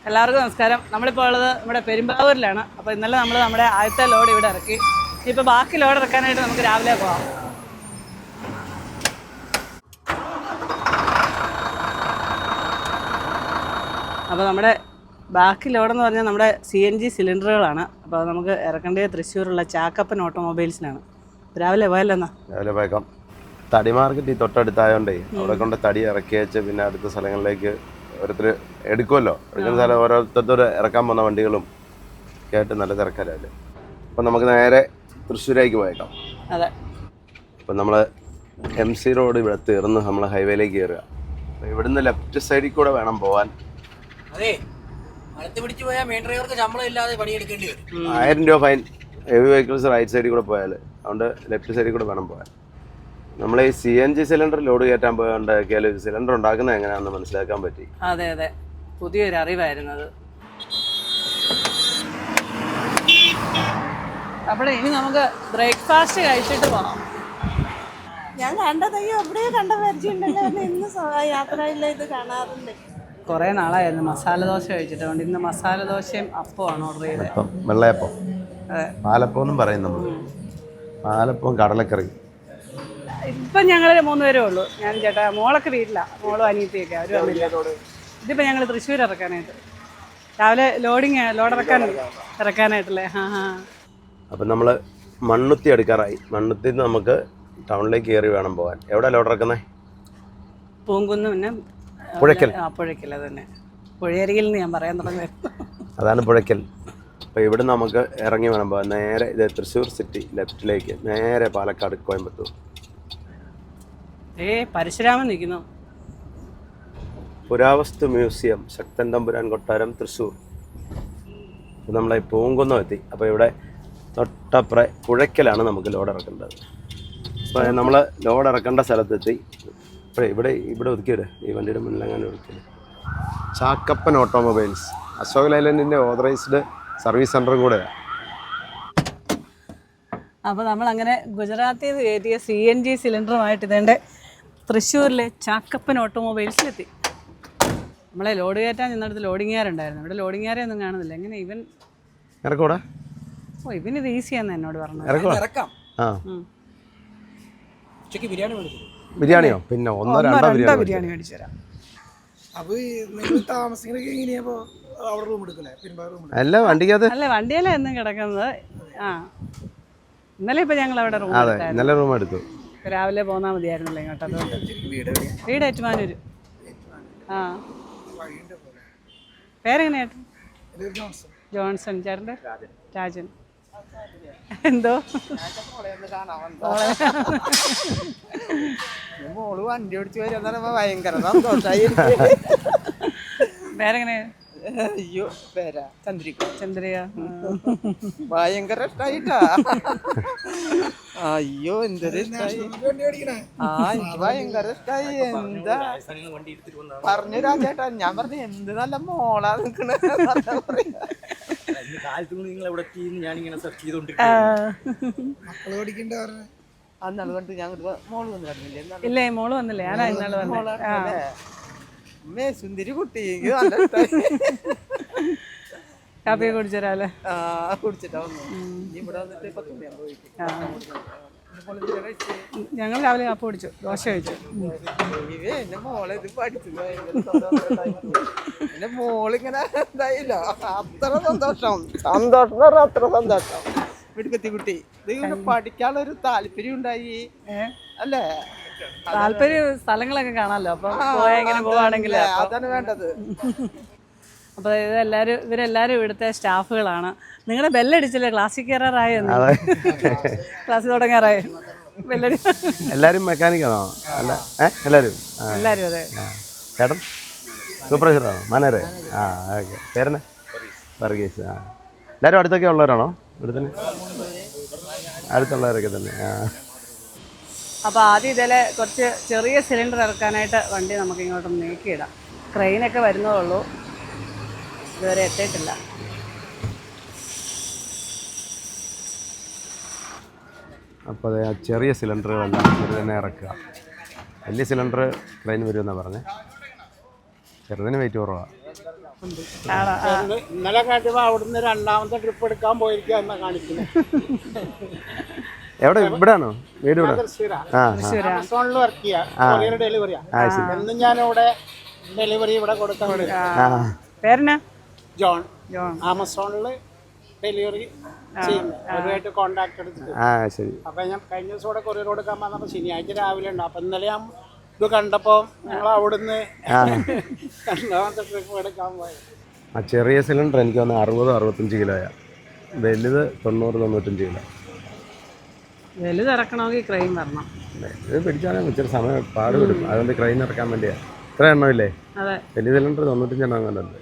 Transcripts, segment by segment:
എല്ലാവർക്കും നമസ്കാരം. നമ്മളിപ്പോൾ ഉള്ളത് നമ്മുടെ പെരുമ്പാവൂരിലാണ്. അപ്പോൾ ഇന്നലെ നമ്മൾ നമ്മുടെ ആദ്യത്തെ ലോഡ് ഇവിടെ ഇറക്കി. ഇപ്പോൾ ബാക്കി ലോഡ് ഇറക്കാനായിട്ട് നമുക്ക് രാവിലെ പോകാം. അപ്പോൾ നമ്മുടെ ബാക്കി ലോഡെന്ന് പറഞ്ഞാൽ നമ്മുടെ CNG സിലിണ്ടറുകളാണ്. അപ്പോൾ നമുക്ക് ഇറക്കേണ്ടത് തൃശ്ശൂരുള്ള ചാക്കപ്പൻ ഓട്ടോമൊബൈൽസിനാണ്. രാവിലെ പോയല്ലോ രാവിലെ പോയേക്കാം. തടി മാർക്കറ്റ് ഈ തൊട്ടടുത്തായോണ്ടേ അവിടെ കൊണ്ട് തടി ഇറക്കി വെച്ച് പിന്നെ അടുത്ത സ്ഥലങ്ങളിലേക്ക് ഓരോരുത്തർ എടുക്കുമല്ലോ. എടുക്കുന്ന സ്ഥലം ഓരോരുത്തർ ഇറക്കാൻ പോകുന്ന വണ്ടികളും കേട്ട് നല്ല തിരക്കാരല്ലേ. അപ്പം നമുക്ക് നേരെ തൃശ്ശൂരേക്ക് പോയേക്കാം. അതെ. അപ്പം നമ്മൾ MC റോഡ് ഇവിടെ തീർന്ന് നമ്മൾ ഹൈവേയിലേക്ക് കയറുക. അപ്പം ഇവിടുന്ന് ലെഫ്റ്റ് സൈഡിൽ കൂടെ വേണം പോകാൻ. അതെ, അടുത്ത് പിടിച്ചു പോയാൽ മെയിൻ ഡ്രൈവർക്ക് ശമ്പളം ഇല്ലാതെ പണിയെടുക്കേണ്ടി വരും. 1000 രൂപ ഫൈൻ. ഹെവി വെഹിക്കിൾസ് റൈറ്റ് സൈഡിൽ കൂടെ പോയാൽ. അതുകൊണ്ട് ലെഫ്റ്റ് സൈഡിൽ കൂടെ വേണം പോകാൻ. നമ്മൾ ഈ CNG സിലിണ്ടർ ലോഡ് കയറ്റാൻ പോയാൽ സിലിണ്ടർ ഉണ്ടാക്കുന്നത് എങ്ങനെയാണെന്ന് മനസ്സിലാക്കാൻ പറ്റി. അതെ അതെ, പുതിയൊരു അറിവായിരുന്നത്. അപ്പോൾ ഇനി നമുക്ക് ബ്രേക്ക്ഫാസ്റ്റ് കഴിച്ചിട്ട് പോകാം. ഞാൻ കണ്ടതയ്യോ എവിടെയോ കണ്ട പരിചയമുണ്ടല്ലോ. ഇന്ന് യാത്രയില്ല ഇത് കാണാറുണ്ട്. കുറേ നാളായിരുന്നു മസാല ദോശ കഴിച്ചിട്ട്. അതുകൊണ്ട് ഇന്ന് മസാല ദോശയും അപ്പമാണ് ഓർഡർ ചെയ്തത്. വെള്ളയപ്പം, അതെ, പാലപ്പം എന്നും പറയും നമ്മൾ. പാലപ്പം കടലക്കറി. ഇപ്പം ഞങ്ങൾ 3 പേരേ ഉള്ളൂ. ഞാൻ ചേട്ടാ, മോളൊക്കെ വീട്ടിലാണ്. മോളും അനിയത്തിയൊക്കെ അവർ വന്നില്ല. ഇതിപ്പോൾ ഞങ്ങൾ തൃശ്ശൂർ ഇറക്കാനായിട്ട് രാവിലെ ഇറക്കാനായിട്ടല്ലേ. അപ്പം നമ്മൾ മണ്ണുത്തി എടുക്കാറായി. മണ്ണുത്തി നമുക്ക് ടൗണിലേക്ക് കയറി വേണം പോകാൻ. എവിടെ ലോഡ് ഇറക്കുന്നത്? പൂങ്കുന്ന്, പിന്നെ പുഴയ്ക്കൽ. പുഴയ്ക്കൽ തന്നെ. പുഴയരികിൽ നിന്ന് ഞാൻ പറയാൻ തുടങ്ങുന്നത് അതാണ് പുഴയ്ക്കൽ. അപ്പോൾ ഇവിടെ നമുക്ക് ഇറങ്ങി വേണം പോകാൻ. നേരെ ഇത് തൃശ്ശൂർ സിറ്റി ലെഫ്റ്റിലേക്ക്, നേരെ പാലക്കാട്, കോയമ്പത്തൂർ. പരശുരാമൻ നിൽക്കുന്നു. പുരാവസ്തു മ്യൂസിയം, ശക്തൻ തമ്പുരാൻ കൊട്ടാരം, തൃശ്ശൂർ. നമ്മളെ പൂങ്കുന്നം എത്തി. അപ്പോൾ ഇവിടെ തൊട്ടപ്പുറ പുഴയ്ക്കലാണ് നമുക്ക് ലോഡ് ഇറക്കേണ്ടത്. അപ്പോൾ നമ്മൾ ലോഡ് ഇറക്കേണ്ട സ്ഥലത്തെത്തി. ഇവിടെ ഒതുക്കിയിട്, ഈ വണ്ടിയുടെ മുന്നിലെങ്ങനെ ഒതുക്കിയിട്. ചാക്കപ്പൻ ഓട്ടോമൊബൈൽസ് അശോക് ലൈലൻഡിൻ്റെ ഓതറൈസ്ഡ് സർവീസ് സെൻ്ററും കൂടെയാണ്. അപ്പോൾ നമ്മളങ്ങനെ ഗുജറാത്തിൽ നിന്ന് കയറ്റിയ CNG സിലിണ്ടറുമായിട്ട് ഇതേണ്ട തൃശ്ശൂരിലെ ചാക്കപ്പൻ ഓട്ടോമൊബൈൽസിലെത്തി. നമ്മളെ ലോഡ് കയറ്റാൻ ചെന്നിടത്ത് ലോഡിങ്ങുകാരുണ്ടായിരുന്നു. ഇവിടെ ലോഡിങ്ങുകാരെയൊന്നും കാണുന്നില്ല. എങ്ങനെ ഇവൻ ഇറക്കൂടാ? ഇവനിത് ഈസിയാന്ന് എന്നോട് പറഞ്ഞത്. ഇറക്കാം. ഉച്ചയ്ക്ക് ബിരിയാണി മേടിച്ചു. ബിരിയാണിയോ? പിന്നെ 1-2 ബിരിയാണി മേടിച്ചു തരാം. അല്ല, വണ്ടിക്കകത്ത് അല്ല, വണ്ടിയല്ല എന്നും കിടക്കുന്നത്. ഇന്നലെ ഇപ്പം ഞങ്ങൾ അവിടെ റൂം എടുത്തു. രാവിലെ പോന്നാൽ മതിയായിരുന്നല്ലോ ഇങ്ങോട്ട്. അതുകൊണ്ട് വീട് ഏറ്റുമാനൂർ. പേരെങ്ങനെയായിട്ട്? ജോൺസൺ. ചേട്ടൻ്റെ? രാജൻ. എന്തോ മോള് വണ്ടി ഓടിച്ചു വരാൻ ഭയങ്കര സന്തോഷമായി. പേരെങ്ങനെ? അയ്യോ, പേരാ ചന്ദ്രിക. ചന്ദ്രിക. ഭയങ്കര ഇഷ്ടായിട്ടാ. അയ്യോ, എന്തൊരു ഇഷ്ടായി. എനിക്ക് ഭയങ്കര ഇഷ്ടായി. എന്താ പറഞ്ഞു രാജേട്ടാ? ഞാൻ പറഞ്ഞു എന്ത് നല്ല മോളാ നിക്കണ. അന്നാൾ കണ്ട് ഞാൻ മോള് വന്നു പറഞ്ഞില്ലേ? ഇല്ലേ, മോള് വന്നില്ലേ? ഞാനാ ഇന്നാള് വന്നേ. അമ്മേ, സുന്ദരി കുട്ടി. കാപ്പി കുടിച്ചരാല്ലേ? കുടിച്ചിട്ടാ വന്നു. ഇവിടെ വന്നിട്ട് 10 മണിയാകുമ്പോൾ ഞങ്ങൾ രാവിലെ കാപ്പി കുടിച്ചു, ദോശ കഴിച്ചു. എന്റെ മോളെ ഇത് പഠിച്ചു. എന്റെ മോളിങ്ങനെ എന്തായില്ല. അത്ര സന്തോഷം അത്ര സന്തോഷം. വീട്ടിലെത്തി കുട്ടി ഇത് പഠിക്കാനുള്ള ഒരു താല്പര്യം ഉണ്ടായി അല്ലേ? താല്പര്യം സ്ഥലങ്ങളൊക്കെ കാണാമല്ലോ. അപ്പൊ എങ്ങനെ പോവാണെങ്കിൽ അതാണ് വേണ്ടത്. അപ്പോൾ ഇവരെല്ലാവരും ഇവിടുത്തെ സ്റ്റാഫുകളാണ്. നിങ്ങളുടെ ബെല്ലടിച്ചില്ലേ? ക്ലാസ്സിൽ കയറാറായോ? ക്ലാസ് തുടങ്ങാറായോ? ബെല്ലടി. എല്ലാവരും മെക്കാനിക്കാണോ? അല്ല, എല്ലാവരും അതെ. ചേട്ടൻ സൂപ്പർവൈസറാണോ? മാനേജർ? ഓക്കെ. പേരെന്നെ? വർഗീസ്. എല്ലാവരും അടുത്തൊക്കെ ഉള്ളവരാണോ? ഇവിടെ തന്നെ അടുത്തുള്ളവരൊക്കെ തന്നെ. അപ്പോൾ ആദ്യം ഇതിലെ കുറച്ച് ചെറിയ സിലിണ്ടർ ഇറക്കാനായിട്ട് വണ്ടി നമുക്ക് ഇങ്ങോട്ടൊന്ന് നീക്കിയിടാം. ക്രെയിനൊക്കെ വരുന്നതേ ഉള്ളൂ, ഇതുവരെ എത്തിയിട്ടില്ല. അപ്പോൾ അത് ചെറിയ സിലിണ്ടറുകളെല്ലാം ഇവർ തന്നെ ഇറക്കുക. വലിയ സിലിണ്ടർ ക്രെയിൻ വരുമെന്നാണ് പറഞ്ഞത്. ചെറുതിന് വെയിറ്റ് കുറവാണ്. ആണോ? ആ. ഇന്നലെ കാട്ടുമ്പോ അവിടുന്ന് രണ്ടാമത്തെ ട്രിപ്പ് എടുക്കാൻ പോയിരിക്കുക എന്നാ കാണിക്കുന്നത്. എവിടെ? ഇവിടെയാണോ വീട്? ഇവിടെ ആമസോണിൽ വർക്ക് ചെയ്യാം, ഡെലിവറിയാ. എന്നും ഞാനിവിടെ ഡെലിവറി ഇവിടെ കൊടുക്കാൻ. പേരെന്നാ? ജോൺ. ജോൺ. ആമസോണിൽ ഡെലിവറി ചെയ്യുന്നത്, അവരുമായിട്ട് കോണ്ടാക്ട് എടുത്തിട്ട്. ശരി. അപ്പൊ ഞാൻ കഴിഞ്ഞ ദിവസം ഇവിടെ കൊറിയർ കൊടുക്കാൻ വന്നപ്പോ ശനിയാഴ്ച രാവിലെ ഉണ്ട്. അപ്പൊ ഇന്നലെ ഞാൻ ഇത് കണ്ടപ്പോ ഞങ്ങൾ അവിടുന്ന് രണ്ടാമത്തെ ട്രിപ്പ് എടുക്കാൻ പോയത്. ആ ചെറിയ സിലിണ്ടർ എനിക്ക് വന്ന് 60-65 കിലോയാ, വലുത് 90-95 കിലോ. വലുത് ഇറക്കണമെങ്കിൽ ക്രെയിൻ വരണം. ഇത് പിടിച്ചാലും ഇച്ചിരി സമയം പാട് വിടും, അതുകൊണ്ട് ക്രെയിൻ ഇറക്കാൻ വേണ്ടിയാ. ഇത്ര എണ്ണമില്ലേ? അതെ. വലിയ സിലിണ്ടർ 95 എണ്ണം കണ്ടുണ്ട്.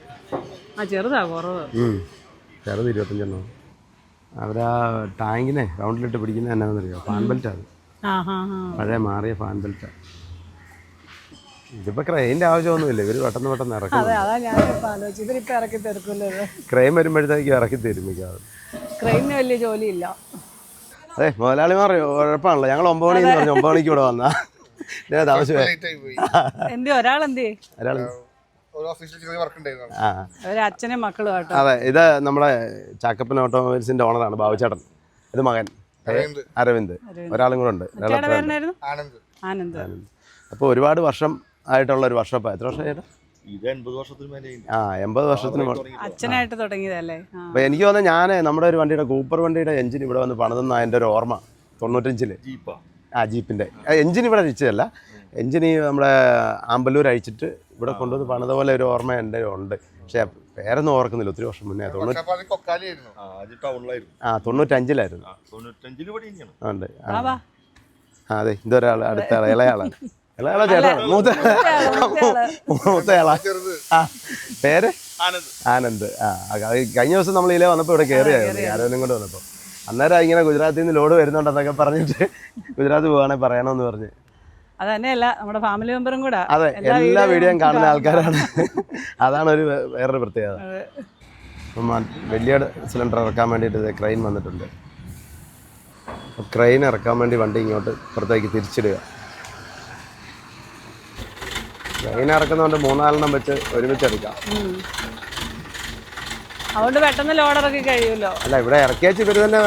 ആ ചെറുതാ കുറവ്. ചെറുത് 25 എണ്ണം. അവരാ ടാങ്കിനെ റൗണ്ടിലിട്ട് പിടിക്കുന്ന എന്നാണെന്നറിയോ? ഫാൻ ബെൽറ്റാണ്. പഴയ മാറിയ ഫാൻ ബെൽറ്റാണ്. ഇതിപ്പോ ക്രെയിൻ്റെ ആവശ്യമൊന്നുമില്ല, ഇവര് പെട്ടെന്ന് ഇറക്കും. ക്രെയിൻ വരുമ്പോഴത്തേക്ക് ഇറക്കി തരും മിക്കവാറും. ക്രെയിനിന് വലിയ ജോലിയില്ല. അതെ, മുതലാളിമാർ ഉഴപ്പാണല്ലോ. ഞങ്ങൾ 9 മണിന്ന് പറഞ്ഞു, 9 മണിക്ക് ഇവിടെ വന്നാ താമസിച്ചു. എന്തേ ഒരാളെന്തേ? ഒരാൾ അച്ഛനും മക്കളും കേട്ടോ. അതെ, ഇത് നമ്മുടെ ചാക്കപ്പൻ ഓട്ടോമൊബൈൽസിന്റെ ഓണറാണ് ബാബുചേട്ടൻ. ഇത് മകൻ അരവിന്ദ്. ഒരാളും കൂടെ ഉണ്ട്, ആനന്ദ്. അപ്പോൾ ഒരുപാട് വർഷം ആയിട്ടുള്ള ഒരു വർഷപ്പാ. എത്ര വർഷം ചേട്ടാ? 80 വർഷത്തിന് മേലെ. 80 വർഷത്തിന് അച്ഛനായിട്ട് തുടങ്ങിയതല്ലേ? അപ്പൊ എനിക്ക് തോന്നുന്നത് ഞാൻ നമ്മുടെ ഒരു വണ്ടിയുടെ കൂപ്പർ വണ്ടിയുടെ എഞ്ചിൻ ഇവിടെ വന്ന് പണിതെന്ന അതിന്റെ ഒരു ഓർമ്മ 95-ല്. ജീപ്പിന്റെ എഞ്ചിൻ ഇവിടെ അഴിച്ചതല്ല, എഞ്ചിൻ ഈ നമ്മുടെ ആമ്പല്ലൂർ അഴിച്ചിട്ട് ഇവിടെ കൊണ്ടുവന്ന് പണിത പോലെ ഒരു ഓർമ്മ എൻ്റെ ഉണ്ട്. പക്ഷെ പേരൊന്നും ഓർക്കുന്നില്ല, ഒത്തിരി വർഷം മുന്നേ. 95-ലായിരുന്നു. ഉണ്ട്. അതെ, ഇതൊരാൾ അടുത്ത ആള്, ഇളയാളാണ്. ഇളയാളാ ചേട്ടാ? മൂത്തയാളാ. പേര് ആനന്ദ്. കഴിഞ്ഞ ദിവസം നമ്മൾ ഇതിലെ വന്നപ്പോൾ ഇവിടെ കയറിയായിരുന്നു, ആരോഗ്യം കൊണ്ട് വന്നപ്പോൾ. അന്നേരം ഇങ്ങനെ ഗുജറാത്തിൽ നിന്ന് ലോഡ് വരുന്നുണ്ടെന്നൊക്കെ പറഞ്ഞിട്ട് ഗുജറാത്ത് പോവാണെങ്കിൽ പറയണമെന്ന് പറഞ്ഞ്. അത് തന്നെയല്ല, നമ്മുടെ ഫാമിലി മെമ്പറും കൂടെ. അതെ, എല്ലാ വീഡിയോയും കാണുന്ന ആൾക്കാരാണ്. അതാണ് വേറൊരു പ്രത്യേകത. വലിയ സിലിണ്ടർ ഇറക്കാൻ വേണ്ടിയിട്ട് ക്രെയിൻ വന്നിട്ടുണ്ട്. ക്രെയിൻ ഇറക്കാൻ വേണ്ടി വണ്ടി ഇങ്ങോട്ട് പുറത്തേക്ക് തിരിച്ചിടുക. ക്രെയിൻ ഇറക്കുന്നതുകൊണ്ട് 3-4 വെച്ച് ഒരുമിച്ച് എടുക്കാം. അതുകൊണ്ട് പെട്ടെന്ന് ലോഡ് ഇറക്കി കഴിയുമല്ലോ. അല്ല, ഇവിടെ ഇറക്കിയാച്ച് ഇവർ തന്നെ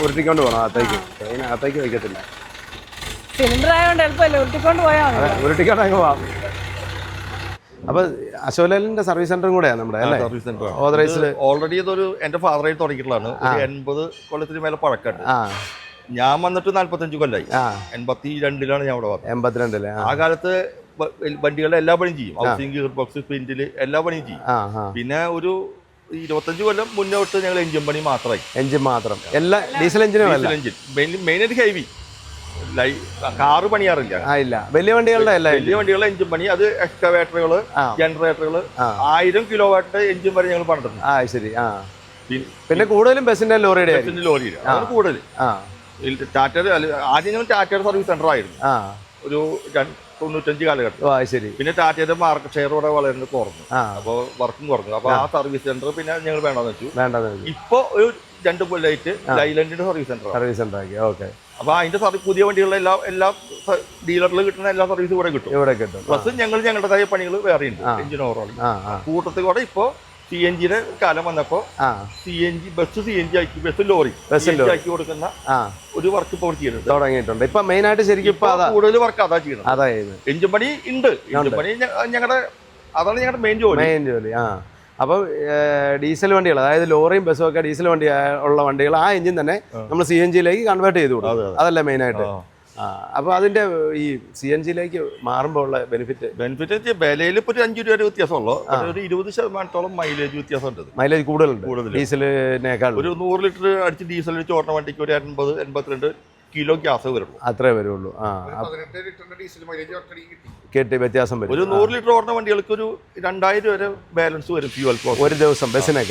ഉരുട്ടിക്കൊണ്ട് പോകണം അകത്തേക്ക്. ക്രെയിൻ അകത്തേക്ക് വയ്ക്കത്തില്ല. സിലിണ്ടർ ആയതുകൊണ്ട് എളുപ്പമല്ലേ, ഉരുട്ടിക്കൊണ്ട് പോയാൽ മതി. ഉരുട്ടിക്കൊണ്ട് അങ്ങ് പോവാം. അപ്പൊ അശോകലിന്റെ സർവീസ് സെന്ററും കൂടെയാണ് നമ്മുടെ സർവീസ് സെന്റർ. ഓതറൈസ്ഡ്. ഓൾറെഡി ഇതൊരു എന്റെ ഫാദറായിട്ട് തുടങ്ങിയിട്ടുള്ളതാണ്. 80 കൊല്ലത്തിന് മേലെ പഴക്കമുണ്ട്. ഞാൻ വന്നിട്ട് 45 കൊല്ലായി. 82-ലാണ് ഞാൻ ഇവിടെ വന്നത്. 82-ല്. ആ കാലത്ത് വണ്ടികളുടെ എല്ലാ പണിയും ചെയ്യും. ഹൗസിംഗ്, ഗിയർ ബോക്സ്, സ്പിൻഡില് എല്ലാ പണിയും ചെയ്യും. പിന്നെ ഒരു 25 കൊല്ലം മുന്നേ തൊട്ട് ഞങ്ങൾ എഞ്ചിൻ പണി മാത്രമായി. എഞ്ചിൻ മാത്രം? എല്ലാ ഡീസൽ എഞ്ചിനും? എഞ്ചിൻ മെയിനായിട്ട് ഹെവി. കാറ് പണിയാറില്ല. ഇല്ല, വലിയ വണ്ടികളുടെ വലിയ വണ്ടികളുടെ എഞ്ചിൻ പണി. അത് എക്സ്കവേറ്ററുകള്, ജനറേറ്ററുകള്, 1000 കിലോവാട്ട് എഞ്ചിൻ വരെ ഞങ്ങൾ പണിട്ടുണ്ട്. ശരി. പിന്നെ കൂടുതലും ബസിന്റെ ലോറിയുടെ അതാണ് കൂടുതൽ. ടാറ്റ ആദ്യം ഞങ്ങൾ ടാറ്റയുടെ സർവീസ് സെന്റർ ആയിരുന്നു ഒരു 95 കാലഘട്ടം. ശരി. പിന്നെ ടാറ്റയുടെ മാർക്കറ്റ് ഷെയർ ഇവിടെ വളരെ കുറഞ്ഞു, അപ്പോൾ വർക്കും കുറഞ്ഞു. അപ്പൊ ആ സർവീസ് സെന്റർ പിന്നെ ഞങ്ങൾ വേണ്ടെന്ന് വെച്ചു. ഇപ്പൊ ഒരു 2 കൊല്ലമായിട്ട് ലൈലൻഡിന്റെ സർവീസ് സെന്റർ ആക്കി. ഓക്കെ. അപ്പൊ അതിന്റെ പുതിയ വണ്ടികളുടെ എല്ലാ ഡീലറിൽ കിട്ടുന്ന എല്ലാ സർവീസും ഇവിടെ കിട്ടും. പ്ലസ് ഞങ്ങളുടേതായ പണികൾ വേറെ ഉണ്ട്. എഞ്ചിൻ ഓവറോൾ കൂട്ടത്തിൽ കൂടെ ഇപ്പൊ CNG-യുടെ കാലം വന്നപ്പോ CNG ബസ് ആക്കി, ബസ് ലോറി ആക്കി കൊടുക്കുന്ന ഒരു വർക്ക് ഇപ്പോൾ തുടങ്ങിയിട്ടുണ്ട്. ഇപ്പൊ മെയിൻ ആയിട്ട് ശരിക്കും കൂടുതൽ വർക്ക് അതാ ചെയ്യണം. എഞ്ചിൻ പണി ഉണ്ട്. എഞ്ചിൻ പണി അതാണ് ഞങ്ങളുടെ മെയിൻ ജോലി. അപ്പോൾ ഡീസൽ വണ്ടികൾ, അതായത് ലോറിയും ബസ്സും ഒക്കെ ഡീസൽ വണ്ടി ഉള്ള വണ്ടികൾ ആ എഞ്ചിൻ തന്നെ നമ്മൾ CNG-ലേക്ക് കൺവേർട്ട് ചെയ്ത് കൊടുക്കും. അതല്ല മെയിനായിട്ട്. അപ്പോൾ അതിന്റെ ഈ CNG-ലേക്ക് മാറുമ്പോൾ ഉള്ള ബെനിഫിറ്റ് വിലയിൽ ഇപ്പോൾ ഒരു 5 രൂപ വ്യത്യാസമുള്ളൂ. ഒരു 20% മൈലേജ് വ്യത്യാസമുണ്ട്. മൈലേജ് കൂടുതലുണ്ട് ഡീസലിനേക്കാൾ. ഒരു 100 ലിറ്റർ അടിച്ച് ഡീസൽ ചോർന്ന വണ്ടിക്ക് ഒരു 80-82 കിലോ ഗ്യാസ് വരുള്ളൂ. അത്രേ വരുള്ളൂ. കേട്ടി വ്യത്യാസം വരും. ഒരു 100 ലിറ്റർ ഓടുന്ന വണ്ടികൾക്ക് ഒരു 2000 വരെ ബാലൻസ് വരും ഫ്യൂവൽ കോസ്റ്റ് ഒരു ദിവസം ബസ്സിനെ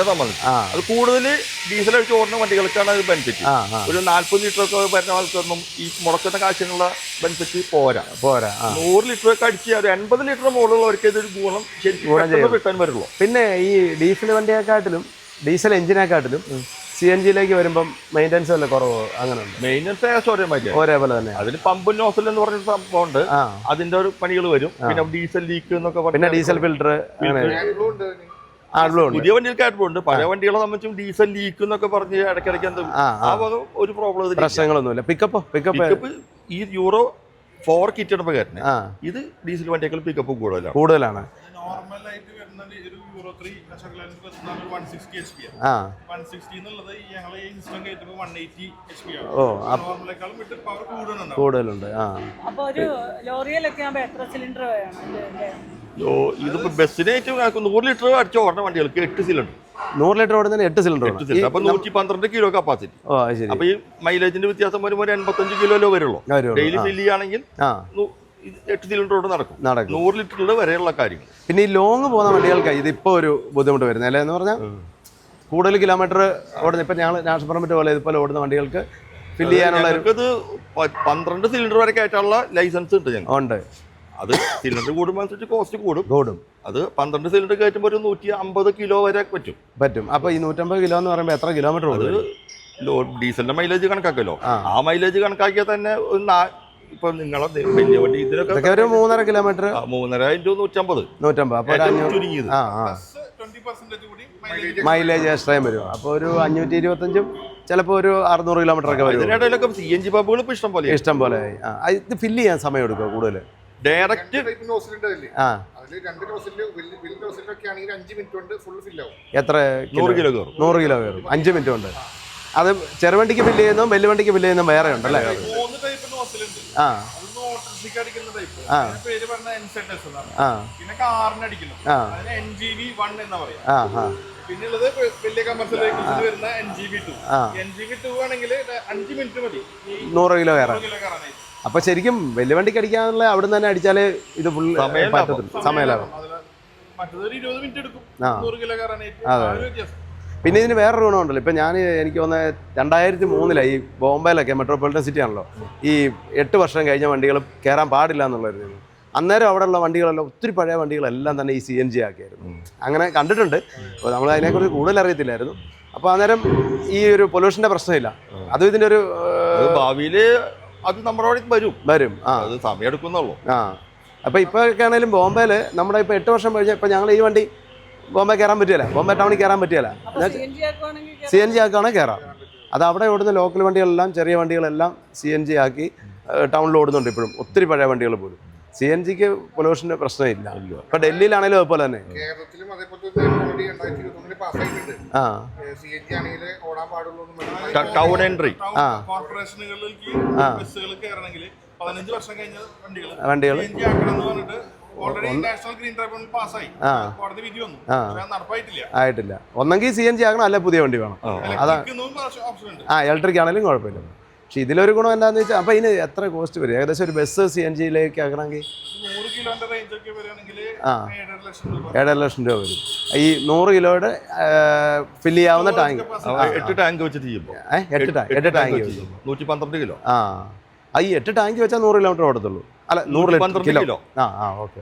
സംബന്ധിച്ച്. അത് കൂടുതൽ ഡീസൽ അടിച്ച് ഓടുന്ന വണ്ടികൾക്കാണ് അത് ബെനിഫിറ്റ്. ഒരു 40 ലിറ്റർ ഒക്കെ വരുന്ന ആൾക്കൊന്നും ഈ മുടക്കുന്ന കാശിനുള്ള ബെനിഫിറ്റ് പോരാ. 100 ലിറ്റർ ഒക്കെ അടിച്ച് ഒരു 80 ലിറ്റർ മുകളിലുള്ളവർക്ക് ഇതൊരു ഗുണം ശരിക്കും കിട്ടാൻ വരുള്ളൂ. പിന്നെ ഈ ഡീസൽ വണ്ടിയെക്കാട്ടിലും ഡീസൽ എഞ്ചിനെക്കാട്ടിലും CNG-ലേക്ക് വരുമ്പം മെയിൻ്റെനൻസ് വല്ല കുറവ് അങ്ങനെ ഉണ്ട്? മെയിൻ്റെനൻസ് ഒരേപോലെ തന്നെ. അതിന് പമ്പ് നോസൽ എന്ന് പറഞ്ഞ സംഭവം ഉണ്ട്. അതിന്റെ ഒരു പണികൾ വരും. പിന്നെ ഡീസൽ ലീക്ക് എന്നൊക്കെ പിന്നെ ഡീസൽ ഫിൽറ്റർ AdBlue ഉണ്ട്. പുതിയ വണ്ടികൾക്ക് AdBlue ഉണ്ട്. പഴയ വണ്ടികളെ സംബന്ധിച്ചും ഡീസൽ ലീക്ക് എന്നൊക്കെ പറഞ്ഞ് ഇടയ്ക്കിടയ്ക്ക് എന്ത് ആ വക ഒരു പ്രോബ്ലം പ്രശ്നങ്ങളൊന്നുമില്ല. പിക്കപ്പ് ഈ യൂറോ 4 കിറ്റ് ഇടുമ്പോൾ കയറ്റുന്നത് ഇത് ഡീസൽ വണ്ടിയേക്കാൾ പിക്കപ്പ് കൂടുതലാണ്. നോർമലായിട്ട് വരുന്ന ഒരു യൂറോ 3 160 HP ആണ്. 160 എന്നുള്ളത് ഞങ്ങളെ ഇൻസ്റ്റന്റ് കയറ്റുമ്പോൾ 180 HP ആണ്. നോർമലേക്കാളും വിട്ട് പവർ കൂടുതലുണ്ട്. അപ്പോൾ ഒരു ലോറിയിലൊക്കെ ആകുമ്പോൾ എത്ര സിലിണ്ടർ വേണം? ഇതിപ്പോ ബസ്സിനേറ്റ് 100 ലിറ്റർ അടിച്ച ഓടുന്ന വണ്ടികൾക്ക് 8 സിലിണ്ടർ 100 ലിറ്റർ ഓടുന്നതിന് 8 സിലിണ്ടർ. അപ്പൊ 112 കിലോ കപ്പാസിറ്റി. അപ്പൊ ഈ മൈലേജിന്റെ വ്യത്യാസം വരുമ്പോൾ 85 കിലോ വരുള്ളൂ. ഡെയിലി ഫില്ല് ചെയ്യുകയാണെങ്കിൽ 8 സിലിണ്ടറോട് നടക്കും 100 ലിറ്ററിൽ വരെയുള്ള കാര്യങ്ങൾ. പിന്നെ ഈ ലോങ് പോകുന്ന വണ്ടികൾക്ക് ഇതിപ്പോ ഒരു ബുദ്ധിമുട്ട് വരുന്നത് അല്ലേ എന്ന് പറഞ്ഞാൽ കൂടുതൽ കിലോമീറ്റർ ഓടുന്ന ഇപ്പൊ ഞങ്ങൾ നാഷണൽ പെർമിറ്റ് പോലെ ഇതുപോലെ ഓടുന്ന വണ്ടികൾക്ക് ഫില്ല് ചെയ്യാനുള്ള ഇത് 12 സിലിണ്ടർ വരെ കയറ്റാനുള്ള ലൈസൻസ് ഉണ്ട് ഞങ്ങൾ ഉണ്ട്. അത് സിലിണ്ടർ കൂടുമ്പോൾ അനുസരിച്ച് കോസ്റ്റ് കൂടും. അത് 12 സിലിണ്ടർ കയറ്റുമ്പോൾ ഒരു 150 കിലോ വരെ പറ്റും. അപ്പൊ ഈ 150 കിലോ എന്ന് പറയുമ്പോൾ എത്ര കിലോമീറ്റർ അത് ഡീസലിന്റെ മൈലേജ് കണക്കാക്കല്ലോ. ആ മൈലേജ് കണക്കാക്കിയാൽ തന്നെ ഇപ്പൊ നിങ്ങളെ വലിയ വണ്ടി ഇതിനൊക്കെ 3.5 കിലോമീറ്റർ 3.5 അപ്പൊ ചുരുങ്ങിയത് മൈലേജ് എക്സ്ട്രായും വരും. അപ്പൊ ഒരു 525 ചിലപ്പോ ഒരു 600 കിലോമീറ്റർ ഒക്കെ വരും. ഇതിനിടയിലൊക്കെ CNG പമ്പുകൾ ഇപ്പൊ ഇഷ്ടം പോലെ ഇത് ഫില്ല് ചെയ്യാൻ സമയം എടുക്കുക കൂടുതൽ. ഡയറക്റ്റ് എത്ര 100 കിലോ കയറും 5 മിനിറ്റ് കൊണ്ട്. അത് ചെറുവണ്ടിക്ക് ഫില്ല് ചെയ്യുന്നു വലിയ വണ്ടിക്ക് ഫില്ല് ചെയ്യുന്ന വേറെ ഉണ്ടല്ലേ? പിന്നുള്ളത് വലിയ കമേഴ്സ്യൽ വെഹിക്കിൾസിൽ വരുന്ന NGV2 ആണെങ്കിൽ 5 മിനിറ്റ് മതി 100 കിലോ കയറാൻ. അപ്പൊ ശരിക്കും വലിയ വണ്ടിക്ക് അടിക്കാനുള്ള അവിടെ നിന്ന് തന്നെ അടിച്ചാല് ഇത് ഫുൾ സമയലാകും. പിന്നെ ഇതിന് വേറൊരു ഗുണമുണ്ടല്ലോ. ഇപ്പം എനിക്ക് തോന്നുന്നത് 2003 ഈ ബോംബെയിലൊക്കെ മെട്രോപൊളിറ്റൻ സിറ്റി ആണല്ലോ, ഈ 8 വർഷം കഴിഞ്ഞ വണ്ടികൾ കയറാൻ പാടില്ല എന്നുള്ളതായിരുന്നു. അന്നേരം അവിടെയുള്ള വണ്ടികളെല്ലാം ഒത്തിരി പഴയ വണ്ടികളെല്ലാം തന്നെ ഈ CNG ആക്കിയായിരുന്നു. അങ്ങനെ കണ്ടിട്ടുണ്ട്. അപ്പോൾ നമ്മൾ അതിനെക്കുറിച്ച് കൂടുതൽ അറിയത്തില്ലായിരുന്നു. അപ്പോൾ അന്നേരം ഈ ഒരു പൊല്യൂഷൻ്റെ പ്രശ്നമില്ല. അതും ഇതിൻ്റെ ഒരു ഭാവിയിൽ അത് നമ്മുടെ വരും. അത് സമയം എടുക്കുന്നുള്ളൂ. അപ്പോൾ ഇപ്പോഴൊക്കെ ആണെങ്കിലും ബോംബെയിൽ നമ്മുടെ ഇപ്പോൾ 8 വർഷം കഴിഞ്ഞാൽ ഇപ്പോൾ ഞങ്ങൾ ഈ വണ്ടി ബോംബെ കയറാൻ പറ്റിയല്ല, ബോംബെ ടൗണിൽ കയറാൻ പറ്റിയല്ല. CNG ആക്കുകയാണെങ്കിൽ കയറാം. അത് അവിടെ ഓടുന്ന ലോക്കൽ വണ്ടികളെല്ലാം ചെറിയ വണ്ടികളെല്ലാം CNG ആക്കി ടൗണിൽ ഓടുന്നുണ്ട് ഇപ്പോഴും, ഒത്തിരി പഴയ വണ്ടികൾ പോലും. CNGക്ക് പൊല്യൂഷൻ്റെ പ്രശ്നമില്ല. ഇപ്പം ഡൽഹിയിലാണെങ്കിലും അതുപോലെ തന്നെ. ടൗൺ എൻട്രി കോർപ്പറേഷനുകളിലേക്ക് ബസ്സുകൾ കയറണമെങ്കിൽ 15 വർഷം കഴിഞ്ഞ വണ്ടികൾ ഓൾറെഡി നാഷണൽ ഗ്രീൻ ട്രൈബ്യൂണൽ പാസ്സായി, കോടതി വിധി വന്നു, ആയിട്ടില്ല. ഒന്നെങ്കിൽ CNG ആകണം, അല്ലെ പുതിയ വണ്ടി വേണം. അതാ ഇലക്ട്രിക് ആണെങ്കിലും കുഴപ്പമില്ല. പക്ഷെ ഇതിലൊരു ഗുണം എന്താണെന്ന് വെച്ചാൽ അപ്പോൾ ഇതിന് എത്ര കോസ്റ്റ് വരും? ഏകദേശം ഒരു ബസ് CNGയിലേക്ക് ആക്കണമെങ്കിൽ 100 കിലോന്റെ റേഞ്ച് ഒക്കെ വരികയാണെങ്കിൽ 7.5 ലക്ഷം രൂപ വരും. ഈ 100 കിലോയുടെ ഫില്ല് ചെയ്യാവുന്ന ടാങ്ക് 8 ടാങ്ക് വെച്ചിട്ട് ചെയ്യുമ്പോൾ 8 ടാങ്ക് 112 കിലോ. ഈ 8 ടാങ്ക് വെച്ചാൽ 100 കിലോമീറ്റർ ഓടത്തുള്ളൂ. അല്ല 100 കിലോ. ഓക്കെ.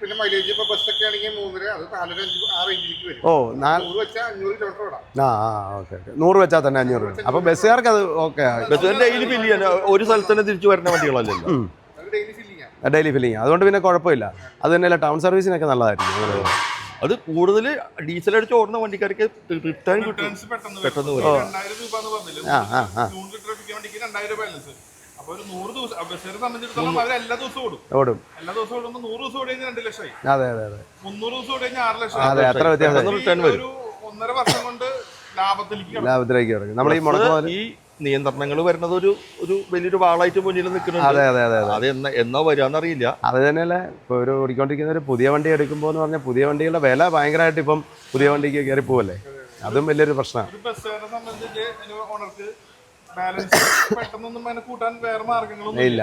പിന്നെ മൈലേജ് ഇപ്പോൾ ബസ്സൊക്കെ ആണെങ്കിൽ 3.5 അത് 4.5 റേഞ്ചിലേക്ക് വരും. 100 വെച്ചാൽ 500 കിലോമീറ്റർ ഓടാം. ഓക്കെ. 100 വെച്ചാൽ തന്നെ 500. അപ്പോൾ ബസ്സുകാർക്ക് അത് ഓക്കെ. ഡെയിലി ഫില്ല് ചെയ്യാൻ ഒരു സ്ഥലത്ത് തന്നെ തിരിച്ചു വരുന്ന വണ്ടികളല്ലല്ലോ, ഡെയിലി ഫില്ലിങ്. അതുകൊണ്ട് പിന്നെ കുഴപ്പമില്ല. അത് തന്നെയല്ല ടൗൺ സർവീസിനൊക്കെ നല്ലതായിരിക്കും. അത് കൂടുതൽ ഡീസൽ അടിച്ച് ഓടുന്ന വണ്ടിക്കാർക്ക് റിട്ടേൺസ് പെട്ടെന്ന് വരും. 2000 രൂപ എന്ന് പറഞ്ഞില്ല, 100 ലിറ്റർ വണ്ടിക്ക് 2000 ബാലൻസ്. അപ്പോൾ ഒരു 100 ദിവസം ബസ്സിനെ സംബന്ധിച്ചിടത്തോളം അവർ എല്ലാ ദിവസവും ഓടും. എല്ലാ ദിവസം ഓടുമ്പോൾ 100 ദിവസം ഓടി കഴിഞ്ഞാൽ 2 ലക്ഷമായി. 300 ദിവസം ഓടി കഴിഞ്ഞാൽ 6 ലക്ഷം. അത്ര വ്യത്യാസം. ഒരു 1.5 വർഷം കൊണ്ട് ലാഭത്തിലേക്ക് ഇറങ്ങി. നമ്മൾ ഈ നിയന്ത്രണങ്ങൾ വരുന്നത് ഒരു വലിയൊരു വാളായിട്ട് മുന്നിൽ നിൽക്കുന്നുണ്ട്. അത് എന്നോ വരാന്നറിയില്ല. അത് തന്നെയല്ല ഇപ്പോൾ ഒരു ഓടിക്കൊണ്ടിരിക്കുന്ന ഒരു പുതിയ വണ്ടി എടുക്കുമ്പോൾ എന്ന് പറഞ്ഞാൽ പുതിയ വണ്ടികളുടെ വില ഭയങ്കരമായിട്ട് ഇപ്പം പുതിയ വണ്ടിക്ക് കയറി പോവല്ലേ, അതും വലിയൊരു പ്രശ്നമാണ്. ബാലൻസ് പെട്ടെന്നൊന്നും അതിനെ കൂട്ടാൻ വേറെ മാർഗങ്ങളൊന്നും ഇല്ല.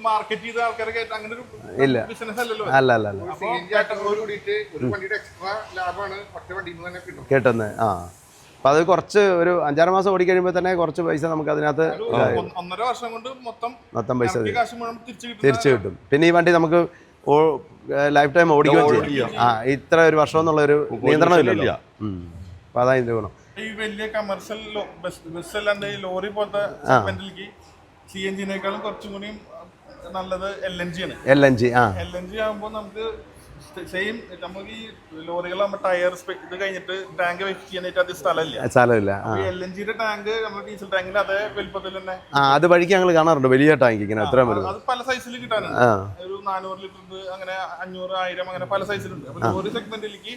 മാർക്കറ്റ് ചെയ്ത ആൾക്കാരെ അങ്ങനെ ഒരു ബിസിനസ് അല്ലല്ലോ. അല്ല കിട്ടുന്നത്. അപ്പം അത് കുറച്ച് ഒരു 5-6 മാസം ഓടിക്കഴിയുമ്പോൾ തന്നെ കുറച്ച് പൈസ നമുക്ക് അതിനകത്ത് 1.5 വർഷം കൊണ്ട് മൊത്തം പൈസ തിരിച്ചു കിട്ടും. പിന്നെ ഈ വണ്ടി നമുക്ക് ലൈഫ് ടൈം ഓടിക്കുകയും ചെയ്യും. ഇത്ര ഒരു വർഷം എന്നുള്ളൊരു നിയന്ത്രണം ഇല്ലല്ലോ. അപ്പം അതാ ഇതിൻ്റെ ഗുണം. ഈ വലിയ കമേഴ്ഷ്യൽ ബസ് അല്ലാണ്ട് ഈ ലോറി പോലത്തെ സെഗ്മെന്റിലേക്ക് CNGനേക്കാളും കുറച്ചും കൂടി നല്ലത് LNG ആണ്. LNG ആകുമ്പോൾ നമുക്ക് സെയിം നമുക്ക് ഈ ലോറികളാകുമ്പോൾ ടയർ ഇത് കഴിഞ്ഞിട്ട് ടാങ്ക് വെച്ച് ചെയ്യാനായിട്ട് അത് സ്ഥലമില്ല. സ്ഥലമില്ല. LNG-യുടെ ടാങ്ക് നമ്മുടെ ഡീസൽ ടാങ്കിന്റെ അതേ വലുപ്പത്തിൽ തന്നെ. അത് വഴിക്ക് ഞങ്ങൾ കാണാറുണ്ട്, വലിയ ടാങ്ക് ഇങ്ങനെ എത്ര വരും. അത് പല സൈസിൽ കിട്ടാനുണ്ട്. ഒരു 400 ലിറ്റർ, അങ്ങനെ 500, 1000, അങ്ങനെ പല സൈസിലുണ്ട്. അപ്പൊ ലോറി സെഗ്മെന്റിലേക്ക്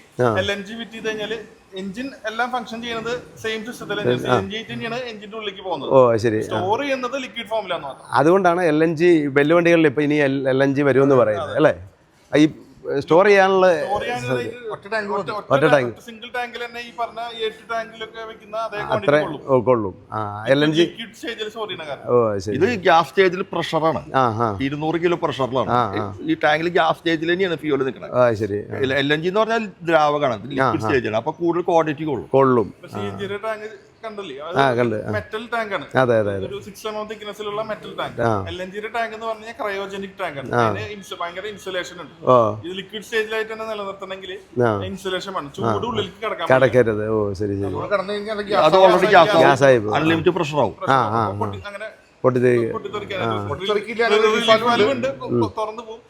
LNG വിറ്റ് ചെയ്ത് കഴിഞ്ഞാൽ എഞ്ചിൻ എല്ലാം ഫംഗ്ഷൻ ചെയ്യുന്നത് സെയിം സിസ്റ്റത്തിൽ തന്നെയാണ് എഞ്ചിന്റെ ഉള്ളിലേക്ക് പോകുന്നത്. ഓ ശരി. സ്റ്റോർ ചെയ്യുന്നത് ലിക്വിഡ് ഫോമിലാണ് മാത്രം. അതുകൊണ്ടാണ് LNG വെല്ലുവണ്ടികളിൽ ഇപ്പൊ ഇനി LNG വരുമെന്ന് പറയുന്നത് അല്ലേ? ഈ സ്റ്റോർ ചെയ്യാനുള്ള ഒറ്റ ടാങ്ക് സിംഗിൾ ടാങ്കിൽ തന്നെ ഈ പറഞ്ഞ 8 ടാങ്കിലൊക്കെ വെക്കുന്ന അതേ അത്ര കൊള്ളും. LNG ലിക്വിഡ് സ്റ്റേജിൽ സ്റ്റോർ ചെയ്യുന്ന കാരണം. ഓ ശരി. ഇത് ഗ്യാസ് സ്റ്റേജിൽ പ്രഷറാണ്, 200 കിലോ പ്രഷറിലാണ് ഈ ടാങ്കിൽ. ഗ്യാസ് സ്റ്റേജിൽ തന്നെയാണ് ഫ്യൂല് നിൽക്കുന്നത്. ശരി. LNG എന്ന് പറഞ്ഞാൽ ദ്രാവകമാണ്, ലിക്വിഡ് സ്റ്റേജിലാണ്. അപ്പൊ കൂടുതൽ ക്വാണ്ടിറ്റി കൊള്ളും. CNG-യുടെ ടാങ്ക് കണ്ടല്ലേ, മെറ്റൽ ടാങ്ക് ആണ്. അതെ അതെ. ഒരു 6 mm തിക്നെസ്സിലുള്ള മെറ്റൽ ടാങ്ക്. LNG-യുടെ ടാങ്ക് എന്ന് പറഞ്ഞാൽ ക്രയോജനിക് ടാങ്ക് ആണ്. അതിന് ഭയങ്കര ഇൻസുലേഷൻ ഉണ്ട്. ഇത് ലിക്വിഡ് സ്റ്റേജിലായിട്ട് തന്നെ നിലനിർത്തണമെങ്കിൽ ഇൻസുലേഷൻ വേണം, ചൂട് ഉള്ളിലേക്ക് കടക്കരുത്. ഓ ശരി ശരി. കടന്നു കഴിഞ്ഞാൽ അത് ഓൾറെഡി ഗ്യാസ് ആയി അൺലിമിറ്റഡ് പ്രഷർ ആവും. അങ്ങനെ തുറന്നു പോകും.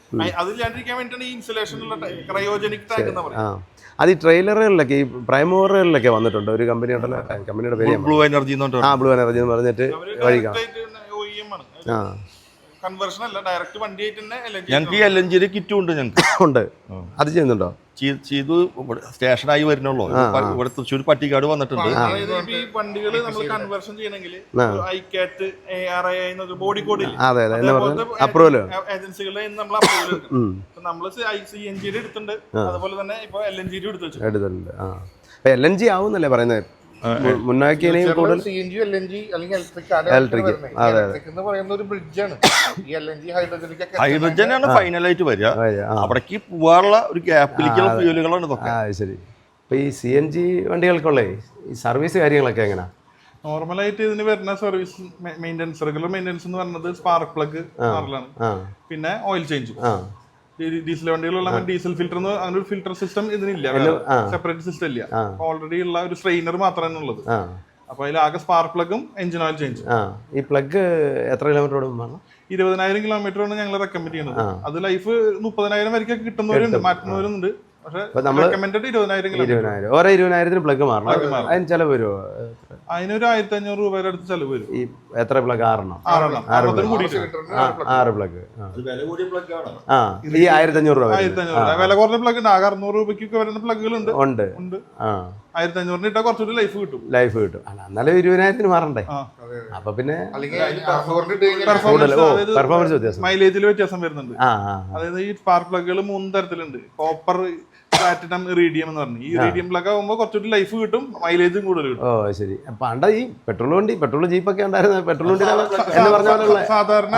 അതില്ലാണ്ടിരിക്കാൻ വേണ്ടിയാണ് ഈ ഇൻസുലേഷനുള്ള ക്രയോജനിക് ടാങ്ക് എന്ന് പറയുന്നത്. അത് ഈ ട്രെയിലറുകളിലൊക്കെ, ഈ പ്രൈം മൂവറുകളിലൊക്കെ വന്നിട്ടുണ്ട്. ഒരു കമ്പനി ഉണ്ടല്ലോ, കമ്പനിയുടെ പേര് ബ്ലൂ എനർജി ബ്ലൂ എനർജി എന്ന് പറഞ്ഞിട്ട് വഴി കാണാം. കൺവേർഷൻ അല്ല, ഡയറക്റ്റ് വണ്ടിയായിട്ട് തന്നെ ഞങ്ങൾക്ക് ഈ LNG കിറ്റും ഉണ്ട്. ഞങ്ങൾക്ക് ഉണ്ട്. അത് ചെയ്യുന്നുണ്ടോ? ചെയ്തു സ്റ്റേഷനായി വരുന്നുള്ളൂ. ഇവിടെ തൃശ്ശൂർ പട്ടിക്കാട് വന്നിട്ടുണ്ട്. ഈ വണ്ടികൾ നമ്മൾ കൺവേർഷൻ ചെയ്യണമെങ്കിൽ ഐകാറ്റ് ARI എന്നൊരു ബോഡി കോഡ് അപ്രൂവൽ ഏജൻസികളെ നമ്മൾ അപ്രൂവൽ നമ്മൾ CNG-യുടെ എടുത്തിട്ടുണ്ട്. അതുപോലെ തന്നെ ഇപ്പൊ LNG-യുടെ എടുത്തിട്ടുണ്ട്. LNG ആവുന്നല്ലേ പറയുന്നത്? മുന്നാക്കി കൂടുതൽ CNG, LNG അല്ലെങ്കിൽ ഇലക്ട്രിക് എന്ന് പറയുന്ന ഒരു ബ്രിഡ്ജാണ്. ഈ LNG ഹൈഡ്രജനാണ് ഫൈനലായിട്ട് വരിക. അവിടേക്ക് പോകാനുള്ള ഒരു ഗ്യാപ്പിലേക്കുള്ള ഫ്യൂലുകളാണ് ഇതൊക്കെ. ശരി. ഇപ്പൊ ഈ CNG വണ്ടികൾക്കുള്ള ഈ സർവീസ് കാര്യങ്ങളൊക്കെ എങ്ങനെയാ? നോർമലായിട്ട് ഇതിന് വരുന്ന സർവീസ് മെയിൻ്റെനൻസ്, റെഗുലർ മെയിൻ്റെനൻസ് എന്ന് പറയുന്നത് സ്പാർക്ക് പ്ലഗ് മാറലാണ്, പിന്നെ ഓയിൽ ചേഞ്ച്. ഡീസൽ വണ്ടികളുള്ള ഡീസൽ ഫിൽറ്റർ അങ്ങനെ ഒരു ഫിൽറ്റർ സിസ്റ്റം ഇതിനില്ല, സെപ്പറേറ്റ് സിസ്റ്റം ഇല്ല. ഓൾറെഡി ഉള്ള ഒരു സ്ട്രെയിനർ മാത്രമാണ് ഉള്ളത്. അപ്പൊ അതിൽ ആകെ സ്പാർക്ക് പ്ലഗും എഞ്ചിൻ ഓയിൽ ചേഞ്ച്. ഈ പ്ലഗ് എത്ര കിലോമീറ്റർ ഓടും? 20,000 കിലോമീറ്റർ ആണ് ഞങ്ങൾ റെക്കമെൻഡ് ചെയ്യുന്നത്. അത് ലൈഫ് 30,000 വരെയൊക്കെ കിട്ടുന്നവരുണ്ട്, മാറ്റുന്നവരുണ്ട്. പക്ഷെ റെക്കമെൻഡഡ് 20,000. ഓരോ 20,000 പ്ലഗ് മാറണം. അതിന് ചെലവ് വരുമോ? അതിനൊരു 1,500 രൂപയുടെ അടുത്ത് ചെലവ് വരും. ഈ എത്ര പ്ലഗ്? 6 പ്ലഗ്. ഈ 1,500 രൂപ. 1,500 വില കുറഞ്ഞ പ്ലഗ് ഉണ്ട്. ആകെ 600 രൂപയ്ക്ക് വരുന്ന പ്ലഗുകളുണ്ട്. ഉണ്ട്. 1,500 ഇട്ടാൽ കുറച്ചുകൂടി ലൈഫ് കിട്ടും. എന്നാലും 20,000 മാറണ്ടേ? അപ്പൊ പിന്നെ പെർഫോമൻസ് വ്യത്യാസം, മൈലേജിൽ വ്യത്യാസം വരുന്നുണ്ട്. അതായത് ഈ സ്പാർക്ക് പ്ലഗുകൾ 3 തരത്തിലുണ്ട്. കോപ്പർ, പ്ലാറ്റിനം, ഇറീഡിയം എന്ന് പറഞ്ഞു. ഈ ഇറീഡിയം പ്ലഗ് ആകുമ്പോൾ കുറച്ചുകൂടി ലൈഫ് കിട്ടും, മൈലേജും കൂടുതൽ കിട്ടും. ഓ ശരി. പണ്ട് ഈ പെട്രോൾ ജീപ്പൊക്കെ ഉണ്ടായിരുന്നു. പെട്രോൾ വണ്ടി എന്ന് പറഞ്ഞ സാധാരണ